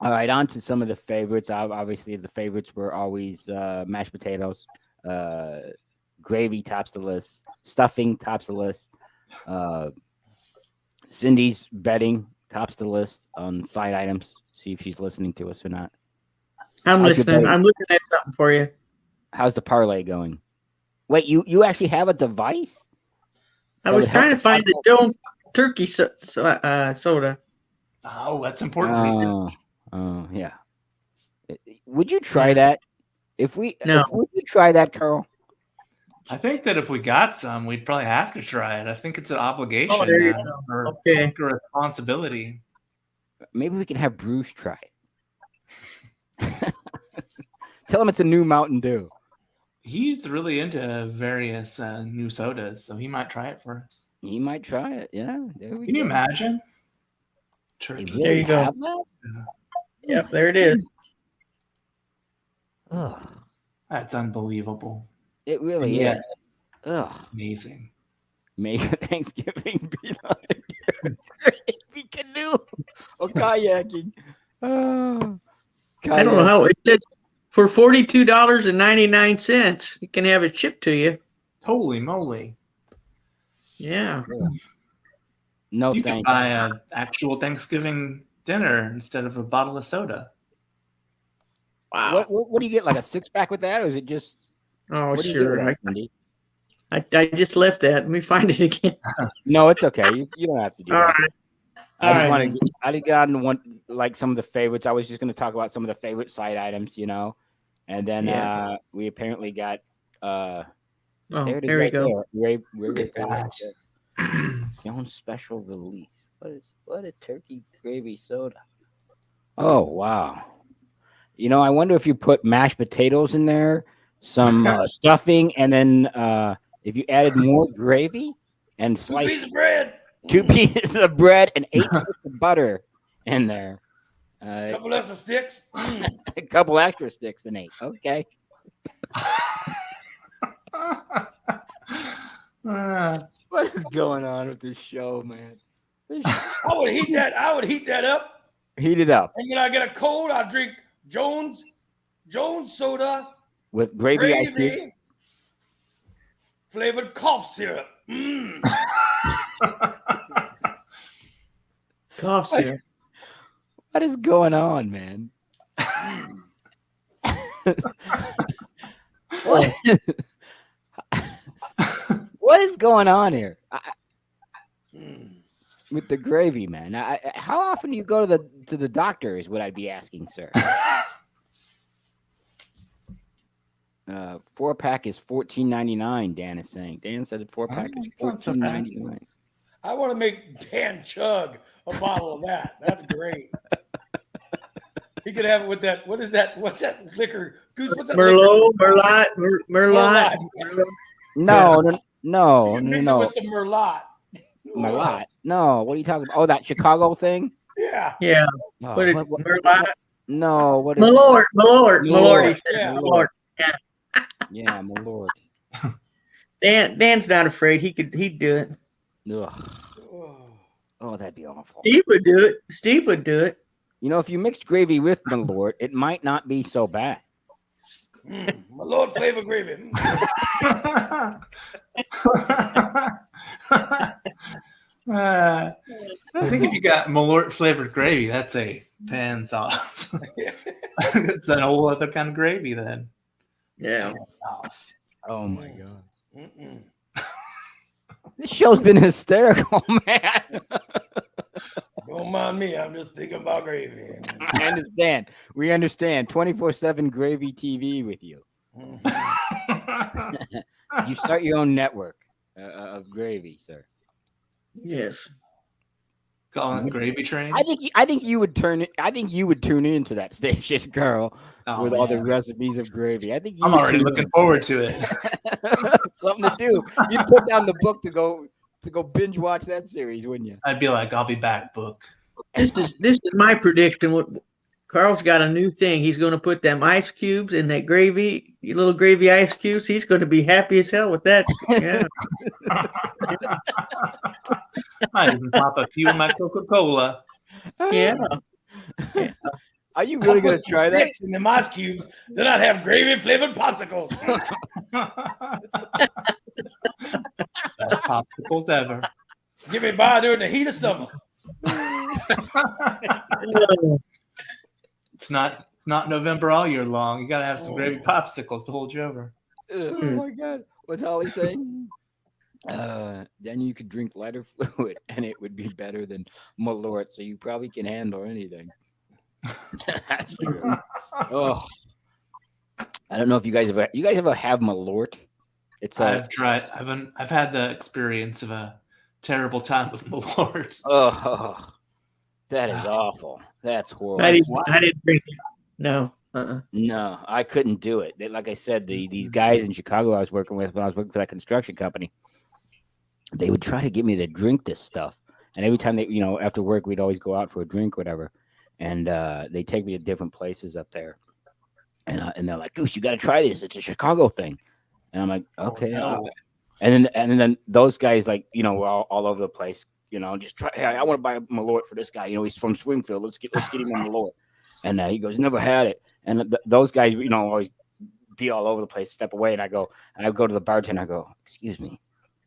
[SPEAKER 1] right, on to some of the favorites. Obviously, the favorites were always mashed potatoes. Gravy tops the list. Stuffing tops the list. Cindy's betting tops the list on side items. See if she's listening to us or not.
[SPEAKER 2] I'm
[SPEAKER 1] How's your
[SPEAKER 2] listening.
[SPEAKER 1] betting?
[SPEAKER 2] I'm looking at something for you.
[SPEAKER 1] How's the parlay going? Wait, you actually have a device?
[SPEAKER 2] I
[SPEAKER 1] That
[SPEAKER 2] was
[SPEAKER 1] would help
[SPEAKER 2] trying to
[SPEAKER 1] the
[SPEAKER 2] find the
[SPEAKER 1] podcast.
[SPEAKER 2] Jones turkey soda.
[SPEAKER 3] Oh, that's important research.
[SPEAKER 1] Yeah. Would you try
[SPEAKER 2] Yeah.
[SPEAKER 1] that?
[SPEAKER 2] No.
[SPEAKER 1] Would you try that, Carl?
[SPEAKER 3] I think that if we got some, we'd probably have to try it. I think it's an obligation
[SPEAKER 2] Oh, there you
[SPEAKER 3] now,
[SPEAKER 2] go.
[SPEAKER 3] or
[SPEAKER 2] Okay.
[SPEAKER 3] a responsibility.
[SPEAKER 1] Maybe we can have Bruce try it. Tell him it's a new Mountain Dew.
[SPEAKER 3] He's really into various new sodas, so he might try it for us.
[SPEAKER 1] He might try it. Yeah. There we
[SPEAKER 3] Can you
[SPEAKER 1] go.
[SPEAKER 3] imagine?
[SPEAKER 1] They
[SPEAKER 3] Turkey.
[SPEAKER 1] really
[SPEAKER 2] There you go.
[SPEAKER 1] have that?
[SPEAKER 2] Yep, there it is.
[SPEAKER 1] Ugh.
[SPEAKER 3] That's unbelievable.
[SPEAKER 1] It really
[SPEAKER 3] Yeah.
[SPEAKER 1] is. Ugh.
[SPEAKER 3] Amazing.
[SPEAKER 1] May your Thanksgiving be like a gravy canoe or kayaking. Oh,
[SPEAKER 2] I don't know how it says for $42.99. You can have it shipped to you.
[SPEAKER 3] Holy moly.
[SPEAKER 2] Yeah.
[SPEAKER 1] No
[SPEAKER 3] You can
[SPEAKER 1] thanks.
[SPEAKER 3] buy an actual Thanksgiving dinner instead of a bottle of soda.
[SPEAKER 2] Wow.
[SPEAKER 1] What do you get? Like a 6-pack with that, or is it just?
[SPEAKER 2] Oh,
[SPEAKER 1] What do you get
[SPEAKER 2] sure.
[SPEAKER 1] with that, Cindy?
[SPEAKER 2] I just left that. Let me find it again.
[SPEAKER 1] No, it's okay. You don't have to do
[SPEAKER 2] All
[SPEAKER 1] that.
[SPEAKER 2] right.
[SPEAKER 1] I just
[SPEAKER 2] All
[SPEAKER 1] want
[SPEAKER 2] right.
[SPEAKER 1] to. I did get on one like some of the favorites. I was just going to talk about some of the favorite side items, and then
[SPEAKER 2] Yeah.
[SPEAKER 1] we apparently got.
[SPEAKER 2] Oh,
[SPEAKER 1] There it is,
[SPEAKER 2] there we
[SPEAKER 1] right
[SPEAKER 2] go.
[SPEAKER 1] there. We're
[SPEAKER 3] Look at that.
[SPEAKER 1] Jones special release. What a turkey gravy soda. Oh wow! I wonder if you put mashed potatoes in there, some stuffing, and then if you added more gravy and
[SPEAKER 4] 2
[SPEAKER 1] sliced
[SPEAKER 4] pieces of bread.
[SPEAKER 1] 2 pieces of bread and 8 sticks of butter in there.
[SPEAKER 4] Just a couple extra sticks.
[SPEAKER 1] A couple extra sticks than 8. Okay. What is going on with this show, man?
[SPEAKER 4] I would heat that up.
[SPEAKER 1] Heat it up
[SPEAKER 4] And when I get a cold, I drink Jones soda,
[SPEAKER 1] with gravy ice cube.
[SPEAKER 4] gravy, flavored cough syrup.
[SPEAKER 2] Cough syrup.
[SPEAKER 1] What is going on, man? What? What is going on here with the gravy, man? How often do you go to the doctor? Is what I'd be asking, sir. 4-pack is $14.99. Dan is saying. Dan said the 4-pack is
[SPEAKER 3] it's not so bad.
[SPEAKER 1] $14.99.
[SPEAKER 4] I want to make Dan chug a bottle of that. That's great. He could have it with that. What is that? What's that liquor? Goose, what's that?
[SPEAKER 2] Merlot,
[SPEAKER 4] liquor?
[SPEAKER 2] Merlot.
[SPEAKER 1] No.
[SPEAKER 4] You can mix it with some Merlot.
[SPEAKER 1] Merlot. No, what are you talking about? Oh, that Chicago thing?
[SPEAKER 4] Yeah.
[SPEAKER 2] Yeah.
[SPEAKER 1] Oh,
[SPEAKER 2] What is Merlot?
[SPEAKER 1] No, what is
[SPEAKER 2] Malort. Malort.
[SPEAKER 1] Malort.
[SPEAKER 2] He said
[SPEAKER 4] Yeah.
[SPEAKER 2] Malort.
[SPEAKER 1] Yeah, my lord.
[SPEAKER 2] Dan's not afraid. He'd do it.
[SPEAKER 1] Ugh. Oh, that'd be awful.
[SPEAKER 2] Steve would do it. Steve would do it.
[SPEAKER 1] If you mixed gravy with my lord, it might not be so bad.
[SPEAKER 4] Malort flavor gravy.
[SPEAKER 3] I think if you got Malort flavored gravy, that's a pan sauce. It's an whole other kind of gravy then.
[SPEAKER 2] Yeah.
[SPEAKER 3] Sauce.
[SPEAKER 1] Oh my god. This show's been hysterical, man.
[SPEAKER 4] Don't mind me. I'm just thinking about gravy.
[SPEAKER 1] I understand. We understand. 24/7 gravy TV with you. You start your own network of gravy, sir.
[SPEAKER 2] Yes.
[SPEAKER 3] Call it Gravy Train.
[SPEAKER 1] I think you would tune into that station, Carl,
[SPEAKER 3] Oh,
[SPEAKER 1] with all the
[SPEAKER 3] man.
[SPEAKER 1] recipes of gravy. I think
[SPEAKER 3] I'm already looking forward to it.
[SPEAKER 1] something to do. You put down the book to go to go binge watch that series, wouldn't you?
[SPEAKER 3] I'd be like, I'll be back, book.
[SPEAKER 2] This is my prediction. Carl's got a new thing. He's going to put them ice cubes in that gravy, little gravy ice cubes. He's going to be happy as hell with that. Yeah.
[SPEAKER 3] Might even pop a few in my Coca-Cola.
[SPEAKER 2] Yeah.
[SPEAKER 1] Are you really going to try that?
[SPEAKER 4] In the ice cubes, then I'd have gravy flavored popsicles.
[SPEAKER 3] Best popsicles ever.
[SPEAKER 4] Give me by during the heat of summer.
[SPEAKER 3] It's not November all year long. You gotta have some gravy popsicles to hold you over.
[SPEAKER 1] Oh my God! What's Holly saying? Then you could drink lighter fluid, and it would be better than Malort. So you probably can handle anything. That's true. Oh, I don't know if you guys ever have Malort. It's
[SPEAKER 3] I've tried. I've had the experience of a terrible time with Malort.
[SPEAKER 1] Oh, that is awful. That's horrible.
[SPEAKER 2] I didn't drink it. No.
[SPEAKER 1] No, I couldn't do it. Like I said, these guys in Chicago I was working with when I was working for that construction company, they would try to get me to drink this stuff. And every time they, after work, we'd always go out for a drink, or whatever. And they take me to different places up there. And they're like, Goose, you got to try this. It's a Chicago thing. And I'm like, okay.
[SPEAKER 3] Oh, no.
[SPEAKER 1] And then those guys, like, were all over the place, just try. Hey, I want to buy a Malort for this guy. He's from Springfield. Let's get him a Malort. And he goes, never had it. And those guys, always be all over the place, step away. And I go to the bartender. I go, excuse me,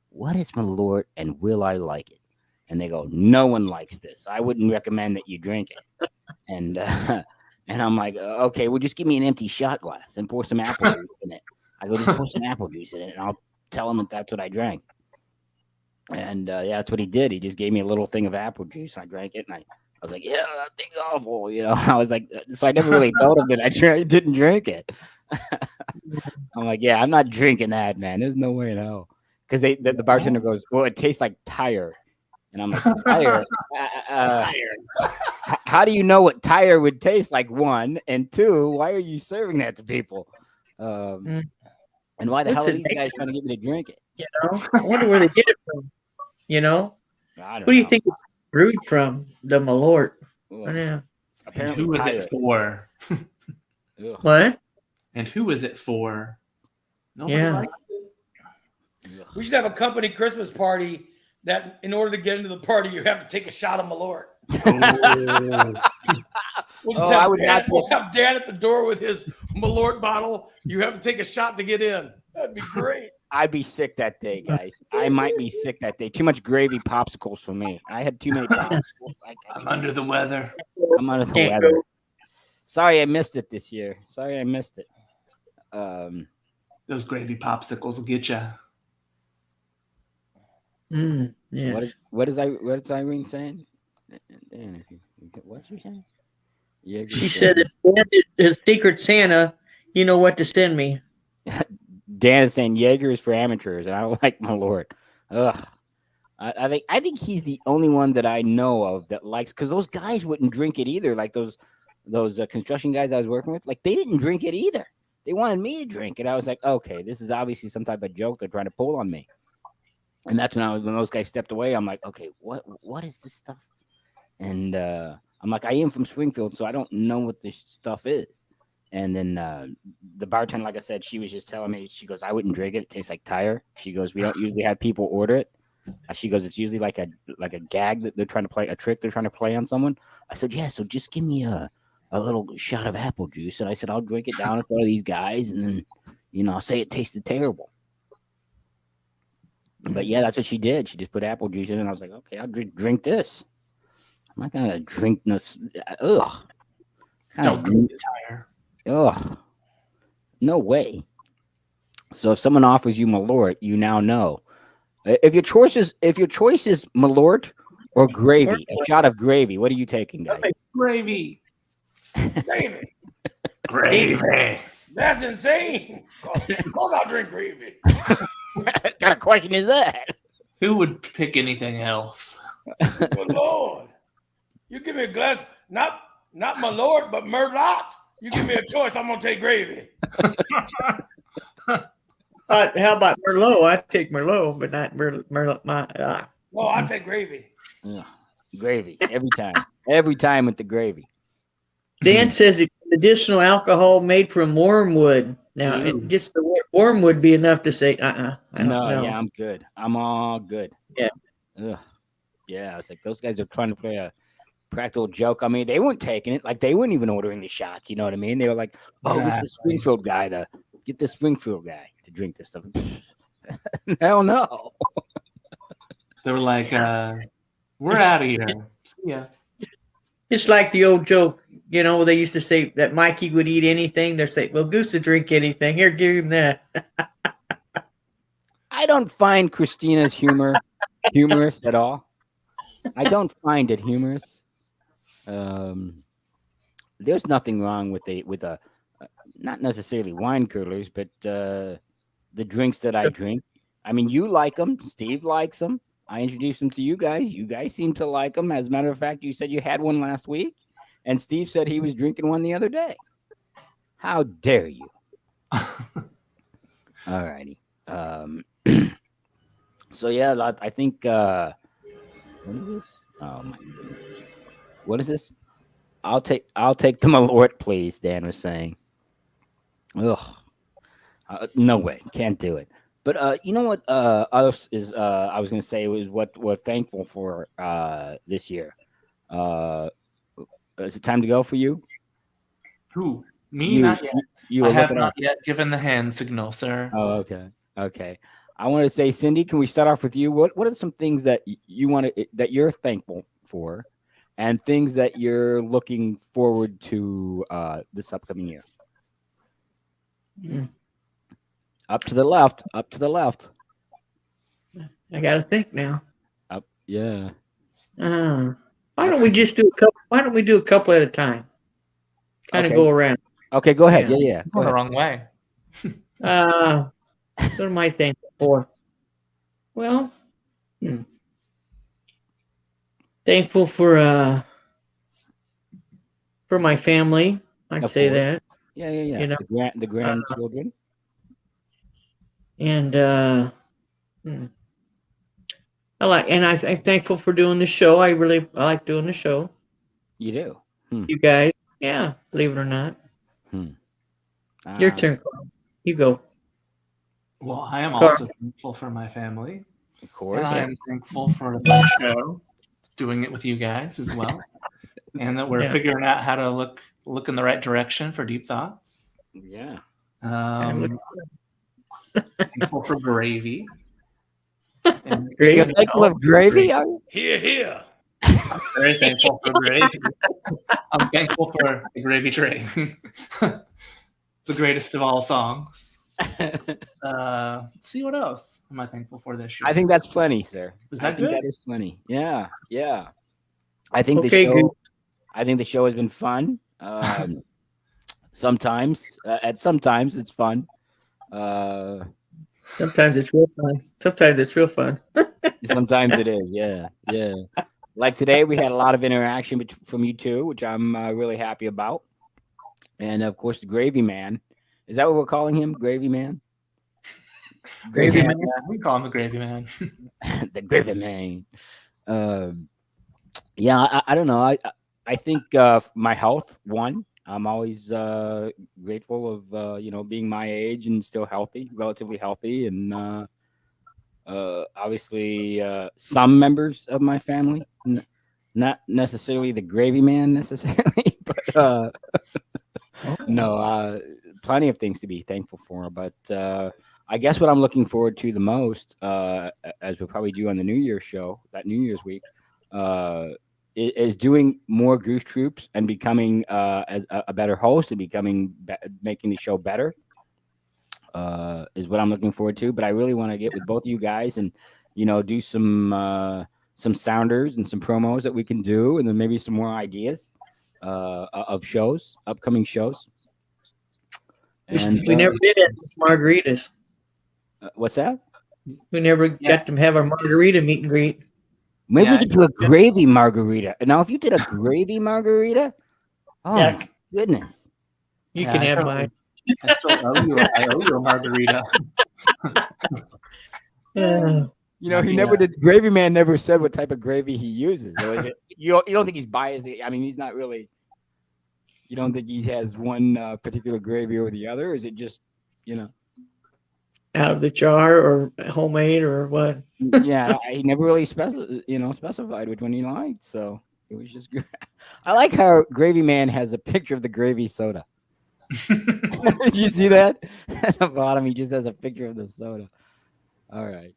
[SPEAKER 1] what is Malort and will I like it? And they go, no one likes this. I wouldn't recommend that you drink it. And I'm like, okay, well, just give me an empty shot glass and pour some apple juice in it. I go, just pour some apple juice in it, and I'll tell him that that's what I drank. And that's what he did. He just gave me a little thing of apple juice. I drank it, and I was like, yeah, that thing's awful. I was like, so I never really told him that I didn't drink it. I'm like, yeah, I'm not drinking that, man. There's no way in hell. Because the bartender goes, well, it tastes like tire. And I'm like, tire? How do you know what tire would taste like, one? And two, why are you serving that to people? And why the hell are these guys trying to get me to drink it?
[SPEAKER 2] I wonder where they get it from. Who do you think it's brewed from? The Malort. Yeah.
[SPEAKER 3] Apparently, who is it for?
[SPEAKER 2] What?
[SPEAKER 3] And who is it for? Nobody likes it.
[SPEAKER 4] We should have a company Christmas party that in order to get into the party, you have to take a shot of Malort. We'll have Dan at the door with his Malort bottle. You have to take a shot to get in. That'd be great.
[SPEAKER 1] I'd be sick that day, guys. I might be sick that day. Too much gravy popsicles for me. I had too many popsicles.
[SPEAKER 3] I'm under the weather.
[SPEAKER 1] I'm under the weather. Sorry I missed it this year. Sorry I missed it.
[SPEAKER 3] Those gravy popsicles will get you.
[SPEAKER 2] Yes.
[SPEAKER 1] What is Irene saying? What's she saying? Yeah,
[SPEAKER 2] she said that his Secret Santa, you know what to send me.
[SPEAKER 1] Dan is saying Jaeger is for amateurs, and I don't like Malort. Ugh. I think he's the only one that I know of that likes, because those guys wouldn't drink it either. Like those construction guys I was working with, like they didn't drink it either. They wanted me to drink it. I was like, okay, this is obviously some type of joke they're trying to pull on me. And that's when those guys stepped away. I'm like, okay, what is this stuff? And I'm like, I am from Springfield, so I don't know what this stuff is. And then the bartender, like I said, she was just telling me, she goes, I wouldn't drink it. It tastes like tire. She goes, we don't usually have people order it. She goes, it's usually like a gag that they're trying to play, a trick they're trying to play on someone. I said, yeah, so just give me a little shot of apple juice. And I said, I'll drink it down in front of these guys. And then, I'll say it tasted terrible. But yeah, that's what she did. She just put apple juice in, and I was like, okay, I'll drink this. I'm not gonna drink this. Ugh.
[SPEAKER 3] Don't drink the tire.
[SPEAKER 1] Ugh. No way. So if someone offers you Malort, you now know. If your choice is Malort or gravy, a shot of gravy, what are you taking, guys?
[SPEAKER 3] Gravy.
[SPEAKER 4] Gravy.
[SPEAKER 3] Gravy.
[SPEAKER 4] That's insane. I'll drink gravy.
[SPEAKER 1] What kind of question is that?
[SPEAKER 3] Who would pick anything else?
[SPEAKER 4] Good Lord. You give me a glass, not my Lord, but Merlot. You give me a choice, I'm going to take gravy.
[SPEAKER 2] How about Merlot? I take Merlot, but not Merlot.
[SPEAKER 4] Oh, I take gravy.
[SPEAKER 1] Ugh, gravy every time. Every time with the gravy.
[SPEAKER 2] Dan says it's medicinal alcohol made from wormwood. Now, just the word wormwood be enough to say, I don't know.
[SPEAKER 1] Yeah, I'm good. I'm all good.
[SPEAKER 2] Yeah.
[SPEAKER 1] Ugh. Yeah, I was like, those guys are trying to play a practical joke. I mean, they weren't taking it. Like, they weren't even ordering the shots. You know what I mean? They were like, oh, get the Springfield guy to drink this stuff. Hell no.
[SPEAKER 3] They were like, we're out of here. See ya.
[SPEAKER 2] It's like the old joke, they used to say that Mikey would eat anything. They'd say, well, Goose would drink anything. Here, give him that.
[SPEAKER 1] I don't find Christina's humorous at all. I don't find it humorous. There's nothing wrong with a not necessarily wine coolers, but the drinks that I drink. I mean, you like them. Steve likes them. I introduced them to you guys. You guys seem to like them. As a matter of fact, you said you had one last week, and Steve said he was drinking one the other day. How dare you? All righty. So yeah, I think what is this? Oh my goodness. What is this? I'll take the Malort, please, Dan was saying. Ugh. No way. Can't do it. But you know what else is I was gonna say was what we're thankful for this year. Is it time to go for you?
[SPEAKER 3] Who? Me? Not yet.
[SPEAKER 1] You
[SPEAKER 3] I have not yet given the hand signal, sir.
[SPEAKER 1] Oh, okay. I want to say, Cindy, can we start off with you? What are some things that that you're thankful for, and things that you're looking forward to this upcoming year?
[SPEAKER 2] Mm.
[SPEAKER 1] Up to the left.
[SPEAKER 2] I got to think now.
[SPEAKER 1] Up, yeah.
[SPEAKER 2] Why don't we just do a couple? Why don't we do a couple at a time? Kind of go around.
[SPEAKER 1] Okay, go ahead. Yeah.
[SPEAKER 3] Going the wrong way.
[SPEAKER 2] What am I thankful for? Well, thankful for my family. I'd say that.
[SPEAKER 1] Yeah. The grandchildren.
[SPEAKER 2] And I'm thankful for doing the show. I like doing the show.
[SPEAKER 1] You do.
[SPEAKER 2] You guys, yeah, believe it or not. Your turn, Carl. You go.
[SPEAKER 3] Well, I am also thankful for my family.
[SPEAKER 1] Of course.
[SPEAKER 3] And I am thankful for the show, doing it with you guys as well. And that we're figuring out how to look in the right direction for deep thoughts.
[SPEAKER 1] Yeah.
[SPEAKER 3] Thankful for gravy.
[SPEAKER 1] You're thankful of gravy?
[SPEAKER 4] Here.
[SPEAKER 3] I'm very thankful for gravy. I'm thankful for the gravy train. The greatest of all songs. Let's see, what else am I thankful for this year?
[SPEAKER 1] I think that's plenty, sir.
[SPEAKER 3] I think
[SPEAKER 1] that is plenty. Yeah. I think the show has been fun. Sometimes it's fun.
[SPEAKER 2] Sometimes it's real fun. Sometimes
[SPEAKER 1] Sometimes it is. Yeah. Like today, we had a lot of interaction from you two, which I'm really happy about. And of course, the Gravy Man. Is that what we're calling him? Gravy Man?
[SPEAKER 3] Gravy Man. Yeah, we call him the Gravy Man.
[SPEAKER 1] The Gravy Man. I don't know. I think my health, one. I'm always grateful of being my age and still healthy, relatively healthy, and obviously some members of my family, not necessarily the Gravy Man necessarily, but no, plenty of things to be thankful for. But I guess what I'm looking forward to the most, as we'll probably do on the New Year's show, that New Year's week, is doing more Goose Troops and becoming as a better host and making the show better. Is what I'm looking forward to. But I really want to get with both of you guys and do some sounders and some promos that we can do, and then maybe some more ideas of shows, upcoming shows. And
[SPEAKER 2] we never did it with margaritas.
[SPEAKER 1] What's that?
[SPEAKER 2] We never got to have our margarita meet and greet.
[SPEAKER 1] Maybe we could do a gravy margarita. Now, if you did a gravy margarita, oh my goodness.
[SPEAKER 2] You can have mine.
[SPEAKER 3] I owe you a margarita.
[SPEAKER 2] Yeah.
[SPEAKER 1] You know, he never did. Gravy Man never said what type of gravy he uses. So is it, you don't think he's biased? I mean, he's not really. You don't think he has one particular gravy over the other? Or is it just, you know?
[SPEAKER 2] Out of the jar or homemade or what?
[SPEAKER 1] Yeah, he never really specified which one he liked. So it was just good. I like how Gravy Man has a picture of the gravy soda. Did you see that? At the bottom, he just has a picture of the soda. All right.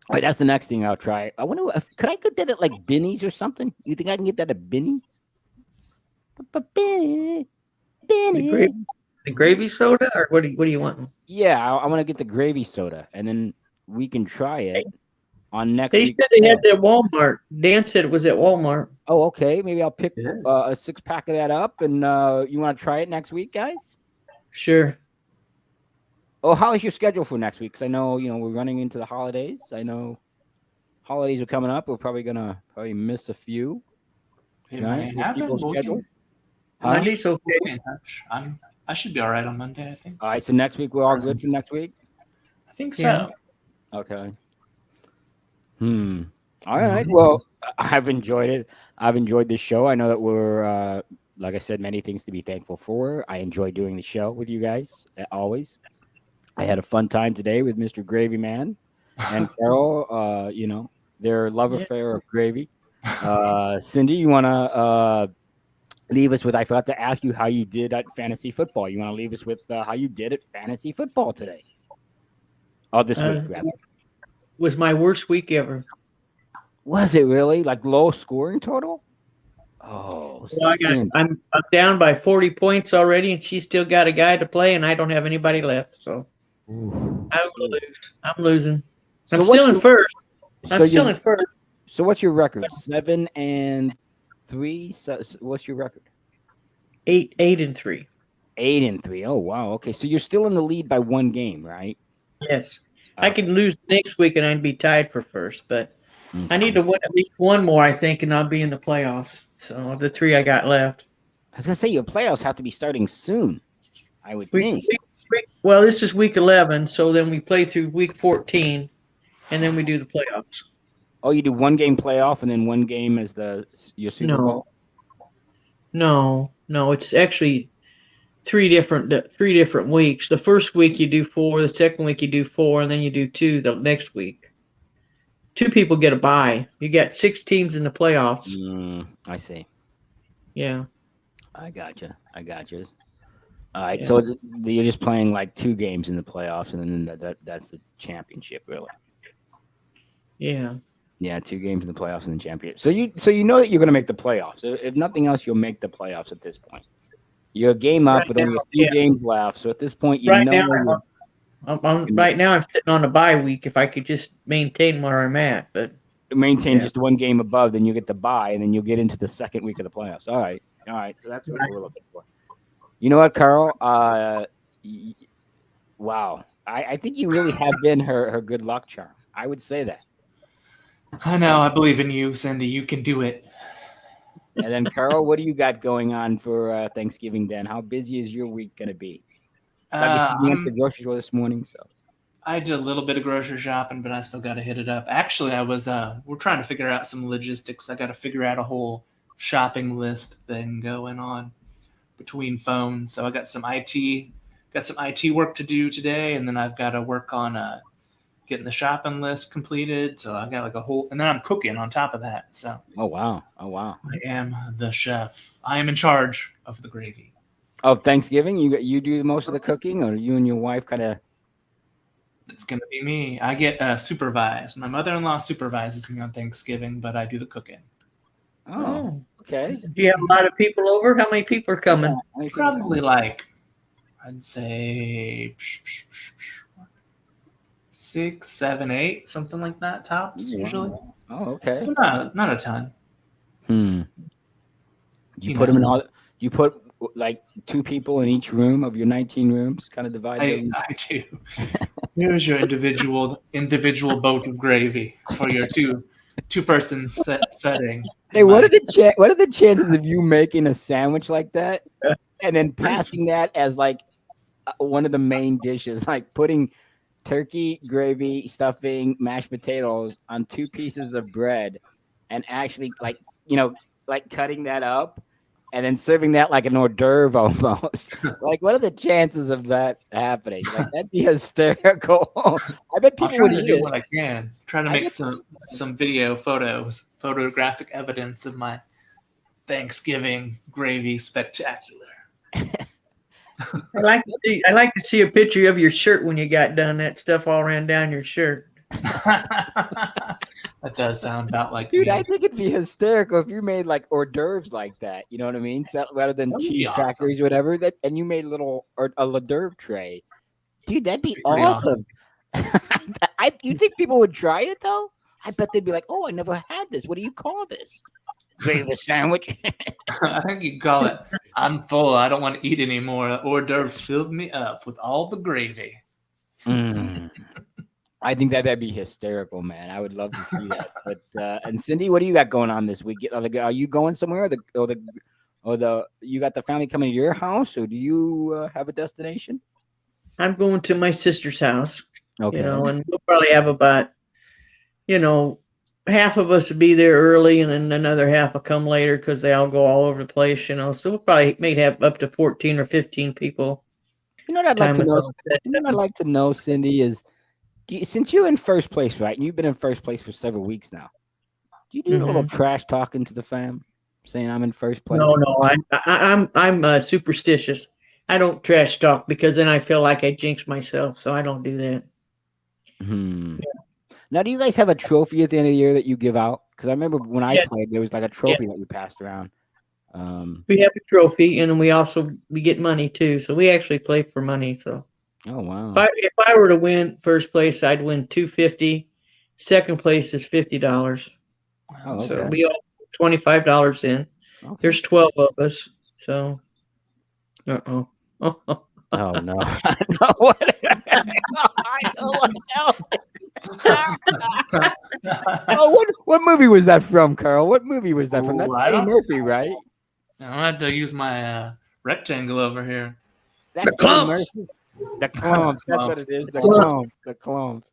[SPEAKER 1] All right, that's the next thing I'll try. I wonder, could I get that at like Binny's or something? You think I can get that at Binny's? Benny.
[SPEAKER 2] The gravy soda, or what do you want?
[SPEAKER 1] Yeah, I want to get the gravy soda, and then we can try it on next
[SPEAKER 2] They
[SPEAKER 1] week.
[SPEAKER 2] said they had it at Walmart. Dan said it was at Walmart.
[SPEAKER 1] Oh, okay. Maybe I'll pick a 6-pack of that up, and you want to try it next week, guys?
[SPEAKER 2] Sure.
[SPEAKER 1] Oh, how is your schedule for next week? Because I know, we're running into the holidays. I know holidays are coming up. We're probably gonna miss a few.
[SPEAKER 3] It
[SPEAKER 1] Right?
[SPEAKER 3] may happen.
[SPEAKER 1] People's
[SPEAKER 3] We'll
[SPEAKER 1] schedule.
[SPEAKER 3] keep-
[SPEAKER 2] Monday's
[SPEAKER 3] we'll
[SPEAKER 2] okay.
[SPEAKER 3] be in touch. I should be all right on Monday, I think.
[SPEAKER 1] All right, so next week we're all good for next week.
[SPEAKER 3] I think so.
[SPEAKER 2] Yeah.
[SPEAKER 1] Okay. All right. Well, I've enjoyed it. I've enjoyed this show. I know that we're, like I said, many things to be thankful for. I enjoy doing the show with you guys always. I had a fun time today with Mr. Gravy Man and Carol. Their love affair of gravy. Cindy, you want to leave us with? I forgot to ask you how you did at fantasy football. You want to leave us with how you did at fantasy football today? Oh, this week, rather.
[SPEAKER 2] Was my worst week ever.
[SPEAKER 1] Was it really like low scoring total? Oh,
[SPEAKER 2] Well, I'm down by 40 points already, and she's still got a guy to play, and I don't have anybody left. So I'm gonna lose. I'm losing. I'm still in first. I'm still in first.
[SPEAKER 1] So what's your record? 7-3. So what's your record?
[SPEAKER 2] 8-3.
[SPEAKER 1] 8-3. Oh wow. Okay, so you're still in the lead by one game, right?
[SPEAKER 2] Yes. I could lose next week and I'd be tied for first, but I need to win at least one more, I think, and I'll be in the playoffs. So of the 3 I got left.
[SPEAKER 1] I was gonna say your playoffs have to be starting soon. I would think.
[SPEAKER 2] Well, this is week 11, so then we play through week 14, and then we do the playoffs.
[SPEAKER 1] Oh, you do one game playoff and then one game as your Super Bowl?
[SPEAKER 2] No. It's actually three different weeks. The first week you do 4, the second week you do 4, and then you do 2 the next week. 2 people get a bye. You got 6 teams in the playoffs.
[SPEAKER 1] I see.
[SPEAKER 2] Yeah.
[SPEAKER 1] I gotcha. All right, so you're just playing like 2 games in the playoffs, and then that's the championship, really.
[SPEAKER 2] Yeah.
[SPEAKER 1] Yeah, 2 games in the playoffs and the championship. So you know that you're going to make the playoffs. If nothing else, you'll make the playoffs at this point. You're a game up with only a few games left. So at this point, right now
[SPEAKER 2] I'm sitting on a bye week. If I could just maintain where I'm at, but
[SPEAKER 1] maintain just 1 game above, then you get the bye, and then you'll get into the second week of the playoffs. All right. So that's what we're looking for. You know what, Carl? Wow. I think you really have been her good luck charm. I would say that.
[SPEAKER 3] I know. I believe in you, Cindy. You can do it.
[SPEAKER 1] And then, Carl, what do you got going on for Thanksgiving then? How busy is your week going to be? I went to the grocery store this morning, so.
[SPEAKER 3] I did a little bit of grocery shopping, but I still got to hit it up. Actually, we're trying to figure out some logistics. I got to figure out a whole shopping list thing going on between phones. So I got some IT work to do today, and then I've got to work on getting the shopping list completed. So I got like a whole, and then I'm cooking on top of that. So.
[SPEAKER 1] Oh wow!
[SPEAKER 3] I am the chef. I am in charge of the gravy.
[SPEAKER 1] Of Thanksgiving, you do most of the cooking, or you and your wife kind of?
[SPEAKER 3] It's gonna be me. I get supervised. My mother-in-law supervises me on Thanksgiving, but I do the cooking.
[SPEAKER 1] Oh, okay.
[SPEAKER 2] Do you have a lot of people over? How many people are coming?
[SPEAKER 3] Yeah, probably like, I'd say 6, 7, 8, something like that tops usually.
[SPEAKER 1] Oh, okay.
[SPEAKER 3] So not a ton.
[SPEAKER 1] You put them in all. You put like 2 people in each room of your 19 rooms, kind of divided.
[SPEAKER 3] I do. Here's your individual boat of gravy for your two-person setting.
[SPEAKER 1] Hey, what are the chances of you making a sandwich like that and then passing that as like one of the main dishes, like putting turkey, gravy, stuffing, mashed potatoes on 2 pieces of bread, and actually like cutting that up and then serving that like an hors d'oeuvre almost. Like, what are the chances of that happening? Like, that'd be hysterical. I bet
[SPEAKER 3] I'll
[SPEAKER 1] people
[SPEAKER 3] try
[SPEAKER 1] would
[SPEAKER 3] to
[SPEAKER 1] eat
[SPEAKER 3] do
[SPEAKER 1] it.
[SPEAKER 3] what I can. Try to
[SPEAKER 1] I
[SPEAKER 3] make
[SPEAKER 1] bet-
[SPEAKER 3] some photographic evidence of my Thanksgiving gravy spectacular.
[SPEAKER 2] I like to see a picture of your shirt when you got done. That stuff all ran down your shirt.
[SPEAKER 3] That does sound about like
[SPEAKER 1] Dude,
[SPEAKER 3] me.
[SPEAKER 1] I think it'd be hysterical if you made like hors d'oeuvres like that. You know what I mean? So, rather than
[SPEAKER 3] That would be
[SPEAKER 1] cheese
[SPEAKER 3] awesome.
[SPEAKER 1] crackers or whatever, and you made a hors d'oeuvre tray. Dude, that'd be
[SPEAKER 3] Pretty
[SPEAKER 1] awesome. You think people would try it though? I bet they'd be like, "Oh, I never had this. What do you call this? Gravy sandwich."
[SPEAKER 3] I think you call it, I'm full. I don't want to eat anymore. Hors d'oeuvres filled me up with all the gravy.
[SPEAKER 1] Mm. I think that'd be hysterical, man. I would love to see that. But and Cindy, what do you got going on this week? Are you going somewhere? You got the family coming to your house, or do you have a destination?
[SPEAKER 2] I'm going to my sister's house,
[SPEAKER 1] Okay.
[SPEAKER 2] and we'll probably have about, half of us will be there early, and then another half will come later because they all go all over the place, So we'll probably may have up to 14 or 15 people.
[SPEAKER 1] You know what I'd like to know?
[SPEAKER 2] Time
[SPEAKER 1] You know what I'd like to know, Cindy, is since you're in first place, right? And you've been in first place for several weeks now. Do you do a little trash talking to the fam, saying I'm in first place?
[SPEAKER 2] No, I'm superstitious. I don't trash talk because then I feel like I jinx myself, so I don't do that.
[SPEAKER 1] Hmm. Now, do you guys have a trophy at the end of the year that you give out? Because I remember when I played, there was like a trophy that we passed around.
[SPEAKER 2] We have a trophy, and we get money too. So we actually play for money. So
[SPEAKER 1] Oh wow!
[SPEAKER 2] if I were to win first place, I'd win $250. Second place is $50.
[SPEAKER 1] Oh, okay.
[SPEAKER 2] So we all put $25 in.
[SPEAKER 1] Okay.
[SPEAKER 2] There's 12 of us. So,
[SPEAKER 1] Oh no! I know what. I know what else. Oh, what movie was that from, Carl? What movie was that from? That's
[SPEAKER 3] I
[SPEAKER 1] Eddie
[SPEAKER 3] don't-
[SPEAKER 1] Murphy, right?
[SPEAKER 3] I have to use my rectangle over here.
[SPEAKER 1] That's
[SPEAKER 4] The
[SPEAKER 1] Eddie
[SPEAKER 4] Clumps.
[SPEAKER 1] Murphy. The Clumps. That's what it is. The
[SPEAKER 2] Clumps.
[SPEAKER 1] Clumps. The Clumps.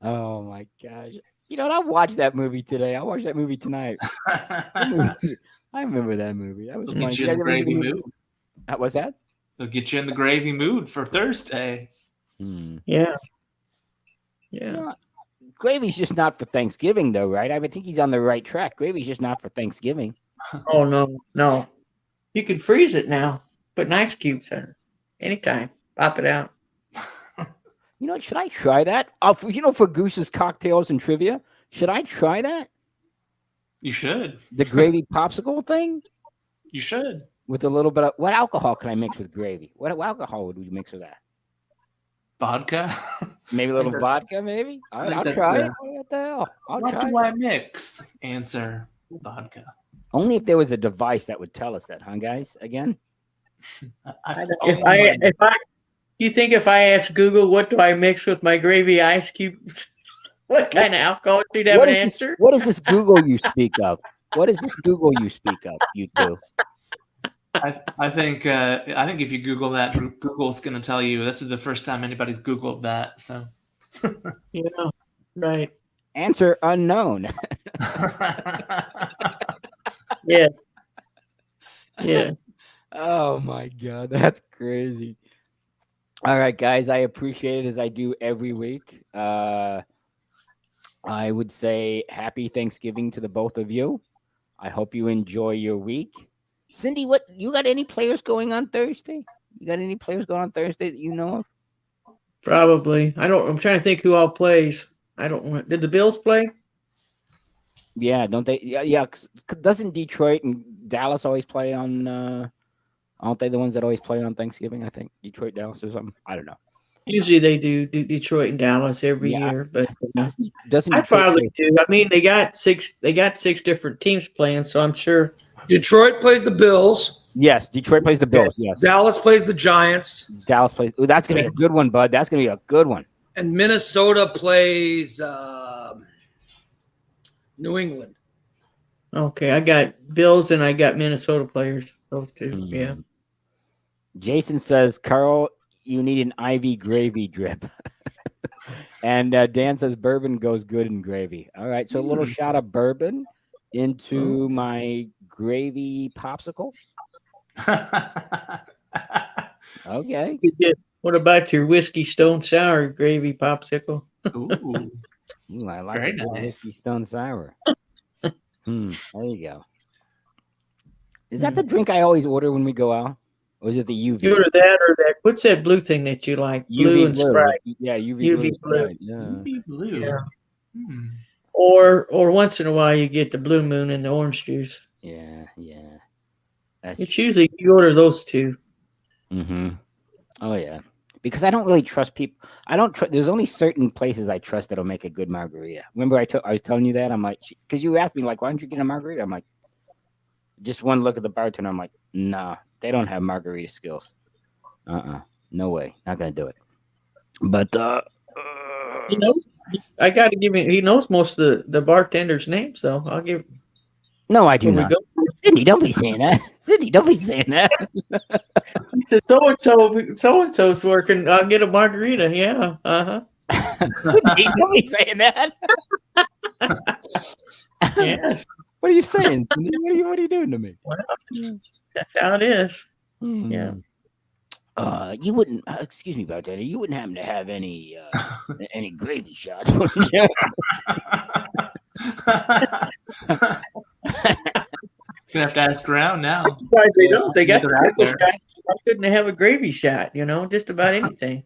[SPEAKER 1] Oh my gosh! You know, I watched that movie today. I watched that movie tonight. I remember that movie. That was
[SPEAKER 3] It'll
[SPEAKER 1] fun.
[SPEAKER 3] get
[SPEAKER 1] You
[SPEAKER 3] you in
[SPEAKER 1] guys
[SPEAKER 3] the
[SPEAKER 1] ever see the
[SPEAKER 3] gravy
[SPEAKER 1] movie?
[SPEAKER 3] mood.
[SPEAKER 1] What's that?
[SPEAKER 3] It'll get you in the gravy mood for Thursday.
[SPEAKER 1] Hmm.
[SPEAKER 2] yeah.
[SPEAKER 1] You know, gravy's just not for Thanksgiving, though, right? I think he's on the right track. Gravy's just not for Thanksgiving.
[SPEAKER 2] Oh, no. You can freeze it now. Put ice cubes in it. Anytime. Pop it out.
[SPEAKER 1] You know, should I try that? For Goose's cocktails and trivia, should I try that?
[SPEAKER 3] You should.
[SPEAKER 1] The gravy popsicle thing
[SPEAKER 3] You should.
[SPEAKER 1] with a little bit of what alcohol can I mix with gravy? What alcohol would we mix with that?
[SPEAKER 3] Vodka.
[SPEAKER 1] Maybe a little vodka, maybe. All right,
[SPEAKER 3] think
[SPEAKER 1] I'll
[SPEAKER 3] that's
[SPEAKER 1] try
[SPEAKER 3] the-
[SPEAKER 1] it. What the hell? I'll
[SPEAKER 3] What
[SPEAKER 1] try
[SPEAKER 3] do
[SPEAKER 1] it.
[SPEAKER 3] I mix? Answer: vodka.
[SPEAKER 1] Only if there was a device that would tell us that, huh, guys? Again,
[SPEAKER 2] You think if I ask Google what do I mix with my gravy ice cubes, what kind of alcohol you'd have
[SPEAKER 1] what
[SPEAKER 2] an
[SPEAKER 1] is
[SPEAKER 2] answer?
[SPEAKER 1] what is this Google you speak of? What is this Google you speak of? You two.
[SPEAKER 3] I think if you Google that, Google's going to tell you this is the first time anybody's Googled that. So,
[SPEAKER 2] Yeah, right.
[SPEAKER 1] Answer unknown.
[SPEAKER 2] Yeah. Yeah.
[SPEAKER 1] Oh my god, that's crazy. All right, guys, I appreciate it as I do every week. I would say happy Thanksgiving to the both of you. I hope you enjoy your week. Cindy, what you got any players going on Thursday? You got any players going on Thursday that you know of?
[SPEAKER 2] Probably. I'm trying to think who all plays. Did the Bills play?
[SPEAKER 1] Yeah, don't they? Yeah. Doesn't Detroit and Dallas always play on? Aren't they the ones that always play on Thanksgiving? I think Detroit, Dallas, or something. I don't know.
[SPEAKER 2] Usually they do Detroit and Dallas every year, but
[SPEAKER 1] Doesn't
[SPEAKER 2] I
[SPEAKER 1] Detroit
[SPEAKER 2] probably do. I mean, they got six different teams playing, so I'm sure.
[SPEAKER 4] Detroit plays the Bills.
[SPEAKER 1] Yes, Detroit plays the Bills. Yes,
[SPEAKER 4] Dallas plays the Giants.
[SPEAKER 1] Dallas plays. Ooh, that's gonna be a good one, bud. That's gonna be a good one.
[SPEAKER 4] And Minnesota plays New England.
[SPEAKER 2] Okay, I got Bills and I got Minnesota players. Those two. Yeah.
[SPEAKER 1] Jason says, Carl, you need an Ivy gravy drip. And Dan says bourbon goes good in gravy. All right, so a little shot of bourbon into my gravy popsicle. Okay.
[SPEAKER 2] What about your whiskey stone sour gravy popsicle?
[SPEAKER 3] Ooh,
[SPEAKER 1] I like
[SPEAKER 3] very
[SPEAKER 1] a good
[SPEAKER 3] nice.
[SPEAKER 1] whiskey stone sour. There you go. Is that the drink I always order when we go out? Or is it the UV?
[SPEAKER 2] You order that or that? What's that blue thing that you like? Blue
[SPEAKER 1] UV
[SPEAKER 2] and
[SPEAKER 1] blue.
[SPEAKER 2] Sprite.
[SPEAKER 1] Yeah, UV,
[SPEAKER 2] UV
[SPEAKER 1] blue. and
[SPEAKER 2] blue.
[SPEAKER 1] Sprite. Yeah.
[SPEAKER 3] UV blue.
[SPEAKER 2] Yeah.
[SPEAKER 3] Hmm.
[SPEAKER 2] Or once in a while you get the blue moon and the orange juice.
[SPEAKER 1] Yeah. That's
[SPEAKER 2] It's usually you order those two.
[SPEAKER 1] Oh yeah, because I don't really trust people. I don't trust. There's only certain places I trust that'll make a good margarita. Remember, I was telling you that. I'm like, because you asked me like, why don't you get a margarita? I'm like, just one look at the bartender. I'm like, nah, they don't have margarita skills. No way, not gonna do it. But
[SPEAKER 2] He knows. I got to give him. He knows most of the bartender's names, so I'll give.
[SPEAKER 1] no, I do
[SPEAKER 2] When we
[SPEAKER 1] not.
[SPEAKER 2] go,
[SPEAKER 1] Sydney, don't be saying that. Sydney, don't be saying that.
[SPEAKER 2] so and so's working. I'll get a margarita. Yeah.
[SPEAKER 1] Sydney, don't be saying that.
[SPEAKER 2] Yes.
[SPEAKER 1] What are you saying, Cindy? What are you doing to me?
[SPEAKER 2] Well, that's how it is. Yeah.
[SPEAKER 1] You wouldn't. Excuse me, bartender. You wouldn't happen to have any gravy shots?
[SPEAKER 3] Gonna have to ask around now.
[SPEAKER 2] Surprised they don't. They got
[SPEAKER 3] They're out
[SPEAKER 2] the
[SPEAKER 3] there.
[SPEAKER 2] guys. Why couldn't they have a gravy shot? Just about anything.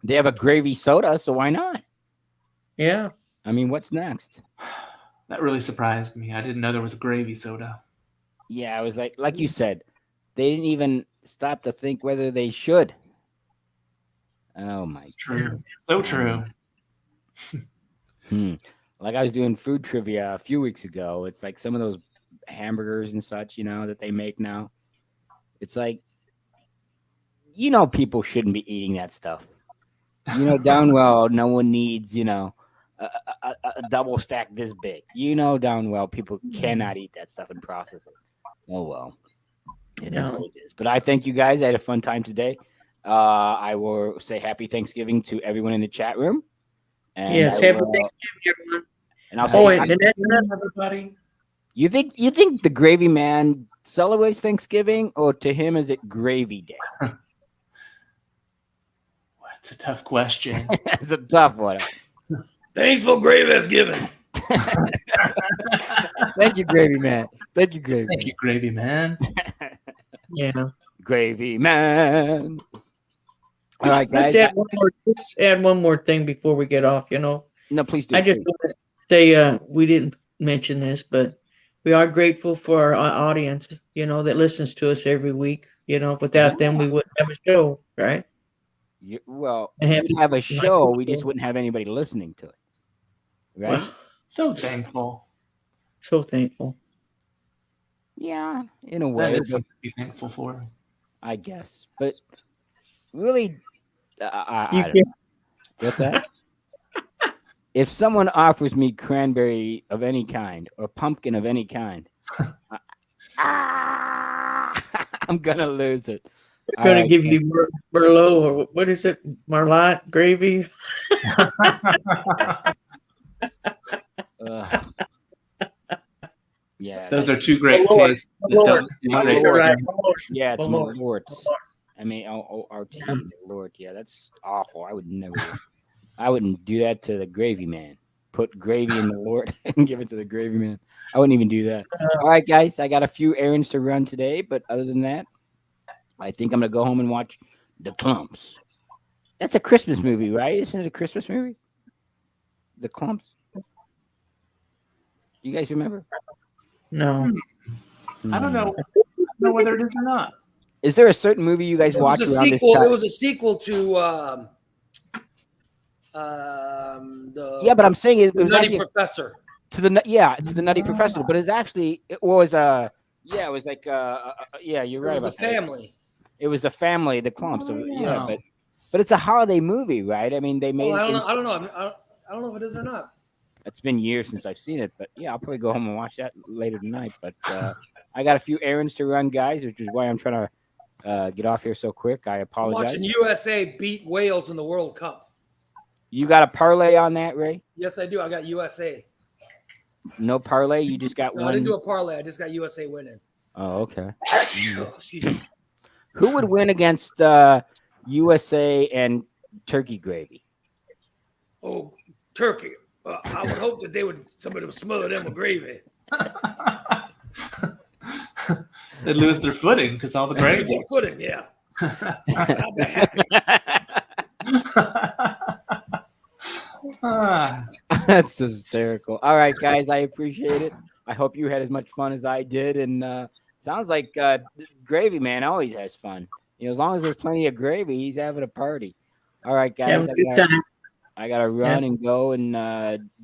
[SPEAKER 1] They have a gravy soda, so why not?
[SPEAKER 2] Yeah.
[SPEAKER 1] I mean, what's next?
[SPEAKER 3] That really surprised me. I didn't know there was a gravy soda.
[SPEAKER 1] Yeah, I was like you said, they didn't even stop to think whether they should. Oh my!
[SPEAKER 3] It's true. So true.
[SPEAKER 1] Like I was doing food trivia a few weeks ago. It's like some of those hamburgers and such, that they make now. It's like, people shouldn't be eating that stuff. Down well, no one needs, a double stack this big. Down well, people cannot eat that stuff and process it. Oh well, it is what it is. But I thank you guys. I had a fun time today. I will say happy Thanksgiving to everyone in the chat room. And
[SPEAKER 2] Yes. Happy Thanksgiving, everyone.
[SPEAKER 1] And I'll say,
[SPEAKER 2] and that's
[SPEAKER 3] Everybody.
[SPEAKER 1] you think the gravy man celebrates Thanksgiving, or to him is it gravy day?
[SPEAKER 3] That's a tough question.
[SPEAKER 1] It's a tough one.
[SPEAKER 4] Thanks for gravy as given.
[SPEAKER 1] Thank you, gravy man. Thank you, gravy.
[SPEAKER 3] Thank you, gravy man.
[SPEAKER 2] yeah.
[SPEAKER 1] Gravy man. All right, guys.
[SPEAKER 2] Let's add one more thing before we get off.
[SPEAKER 1] No, please do.
[SPEAKER 2] I just want to say we didn't mention this, but we are grateful for our audience, that listens to us every week. Without them, we wouldn't have a show, right?
[SPEAKER 1] Well,
[SPEAKER 2] And
[SPEAKER 1] we'd have a show. We just wouldn't have anybody listening to it. Right?
[SPEAKER 2] Well,
[SPEAKER 3] So thankful.
[SPEAKER 2] so thankful.
[SPEAKER 1] Yeah, in a
[SPEAKER 3] That
[SPEAKER 1] way.
[SPEAKER 3] is something to be thankful for.
[SPEAKER 1] I guess. But really, I
[SPEAKER 2] You
[SPEAKER 1] don't
[SPEAKER 2] can-
[SPEAKER 1] know. What's that? If someone offers me cranberry of any kind or pumpkin of any kind, I'm going to lose it.
[SPEAKER 2] We're going to give you Merlot or what is it? Marlot gravy?
[SPEAKER 1] Yeah.
[SPEAKER 3] Those are two great
[SPEAKER 2] Malort.
[SPEAKER 3] tastes.
[SPEAKER 2] Malort. Right.
[SPEAKER 1] Yeah, it's
[SPEAKER 2] Malort.
[SPEAKER 1] Malort. I mean, O-R-T, Malort. Yeah, that's awful. I would never. I wouldn't do that to the gravy man. Put gravy in the Lord and give it to the gravy man. I wouldn't even do that. All right, guys, I got a few errands to run today, but other than that, I think I'm gonna go home and watch The Clumps. That's a Christmas movie, right? Isn't it a Christmas movie? The Clumps. You guys remember?
[SPEAKER 2] No.
[SPEAKER 3] I don't know. I don't know whether it is or not.
[SPEAKER 1] Is there a certain movie you guys watch around this time?
[SPEAKER 4] It was a sequel to the
[SPEAKER 1] Yeah, but I'm saying it was
[SPEAKER 4] Nutty
[SPEAKER 1] actually
[SPEAKER 4] Professor.
[SPEAKER 1] to the Nutty Professor, but it was like you're right
[SPEAKER 4] It was the
[SPEAKER 1] about that.
[SPEAKER 4] family.
[SPEAKER 1] It was the family, the Clumps. So,
[SPEAKER 3] yeah.
[SPEAKER 1] but it's a holiday movie, right? I mean, they made.
[SPEAKER 4] I don't know. I don't know if it is or not.
[SPEAKER 1] It's been years since I've seen it, but yeah, I'll probably go home and watch that later tonight. But I got a few errands to run, guys, which is why I'm trying to get off here so quick. I
[SPEAKER 4] I'm
[SPEAKER 1] apologize.
[SPEAKER 4] watching USA beat Wales in the World Cup.
[SPEAKER 1] You got a parlay on that, Ray?
[SPEAKER 4] Yes, I do. I got USA.
[SPEAKER 1] No parlay. You just got
[SPEAKER 4] No,
[SPEAKER 1] one.
[SPEAKER 4] I didn't do a parlay. I just got USA winning.
[SPEAKER 1] Oh, okay.
[SPEAKER 4] Oh, excuse me.
[SPEAKER 1] Who would win against USA and turkey gravy?
[SPEAKER 4] Oh, Turkey. I would hope that somebody would smother them with gravy.
[SPEAKER 3] They lose their footing because all the gravy.
[SPEAKER 4] Footing, yeah. I'll be happy.
[SPEAKER 1] That's hysterical. All right, guys, I appreciate it. I hope you had as much fun as I did. And sounds like Gravy Man always has fun. As long as there's plenty of gravy, he's having a party. All right, guys.
[SPEAKER 2] Have a good time.
[SPEAKER 1] I gotta run and go and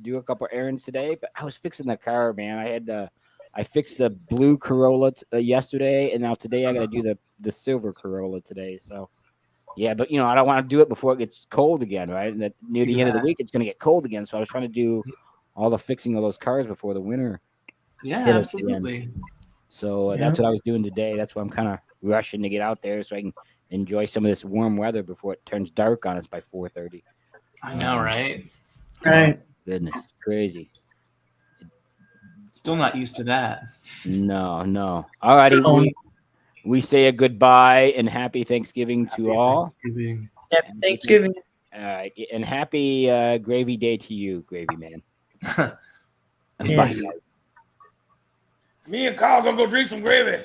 [SPEAKER 1] do a couple errands today. But I was fixing the car, man. I fixed the blue Corolla yesterday, and now today I gotta do the silver Corolla today. So yeah, but I don't want to do it before it gets cold again, right? And near the end of the week, it's gonna get cold again. So I was trying to do all the fixing of those cars before the winter.
[SPEAKER 3] Yeah, absolutely.
[SPEAKER 1] So that's what I was doing today. That's why I'm kind of rushing to get out there so I can enjoy some of this warm weather before it turns dark on us by 4:30.
[SPEAKER 3] I know, right?
[SPEAKER 2] Right.
[SPEAKER 1] Goodness, it's crazy.
[SPEAKER 3] Still not used to that.
[SPEAKER 1] No. All righty. We say a goodbye and happy Thanksgiving to all.
[SPEAKER 3] Thanksgiving.
[SPEAKER 2] Happy Thanksgiving.
[SPEAKER 1] All right. And happy Gravy Day to you, Gravy Man.
[SPEAKER 2] Yes.
[SPEAKER 1] Bye, guys.
[SPEAKER 4] Me and Carl gonna go drink some gravy.